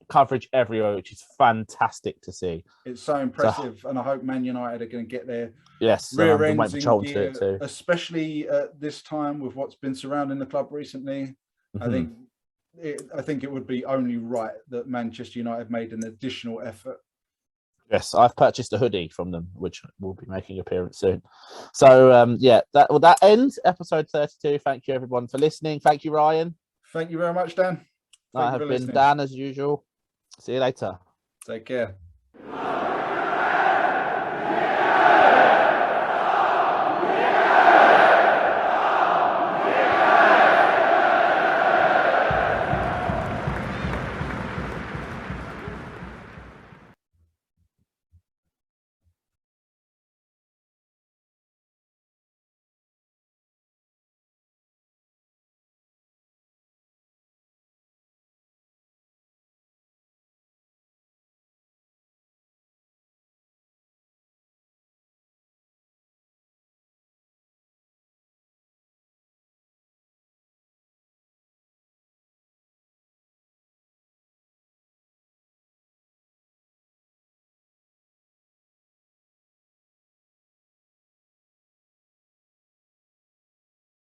Speaker 1: coverage everywhere, which is fantastic to see.
Speaker 2: It's so impressive, and I hope Man United are going to get their
Speaker 1: rear
Speaker 2: ends in gear, especially at this time with what's been surrounding the club recently. Mm-hmm. I think it would be only right that Manchester United made an additional effort.
Speaker 1: Yes, I've purchased a hoodie from them, which will be making an appearance soon. So, that ends episode 32. Thank you, everyone, for listening. Thank you, Ryan.
Speaker 2: Thank you very much, Dan.
Speaker 1: I have been Dan, as usual. See you later.
Speaker 2: Take care.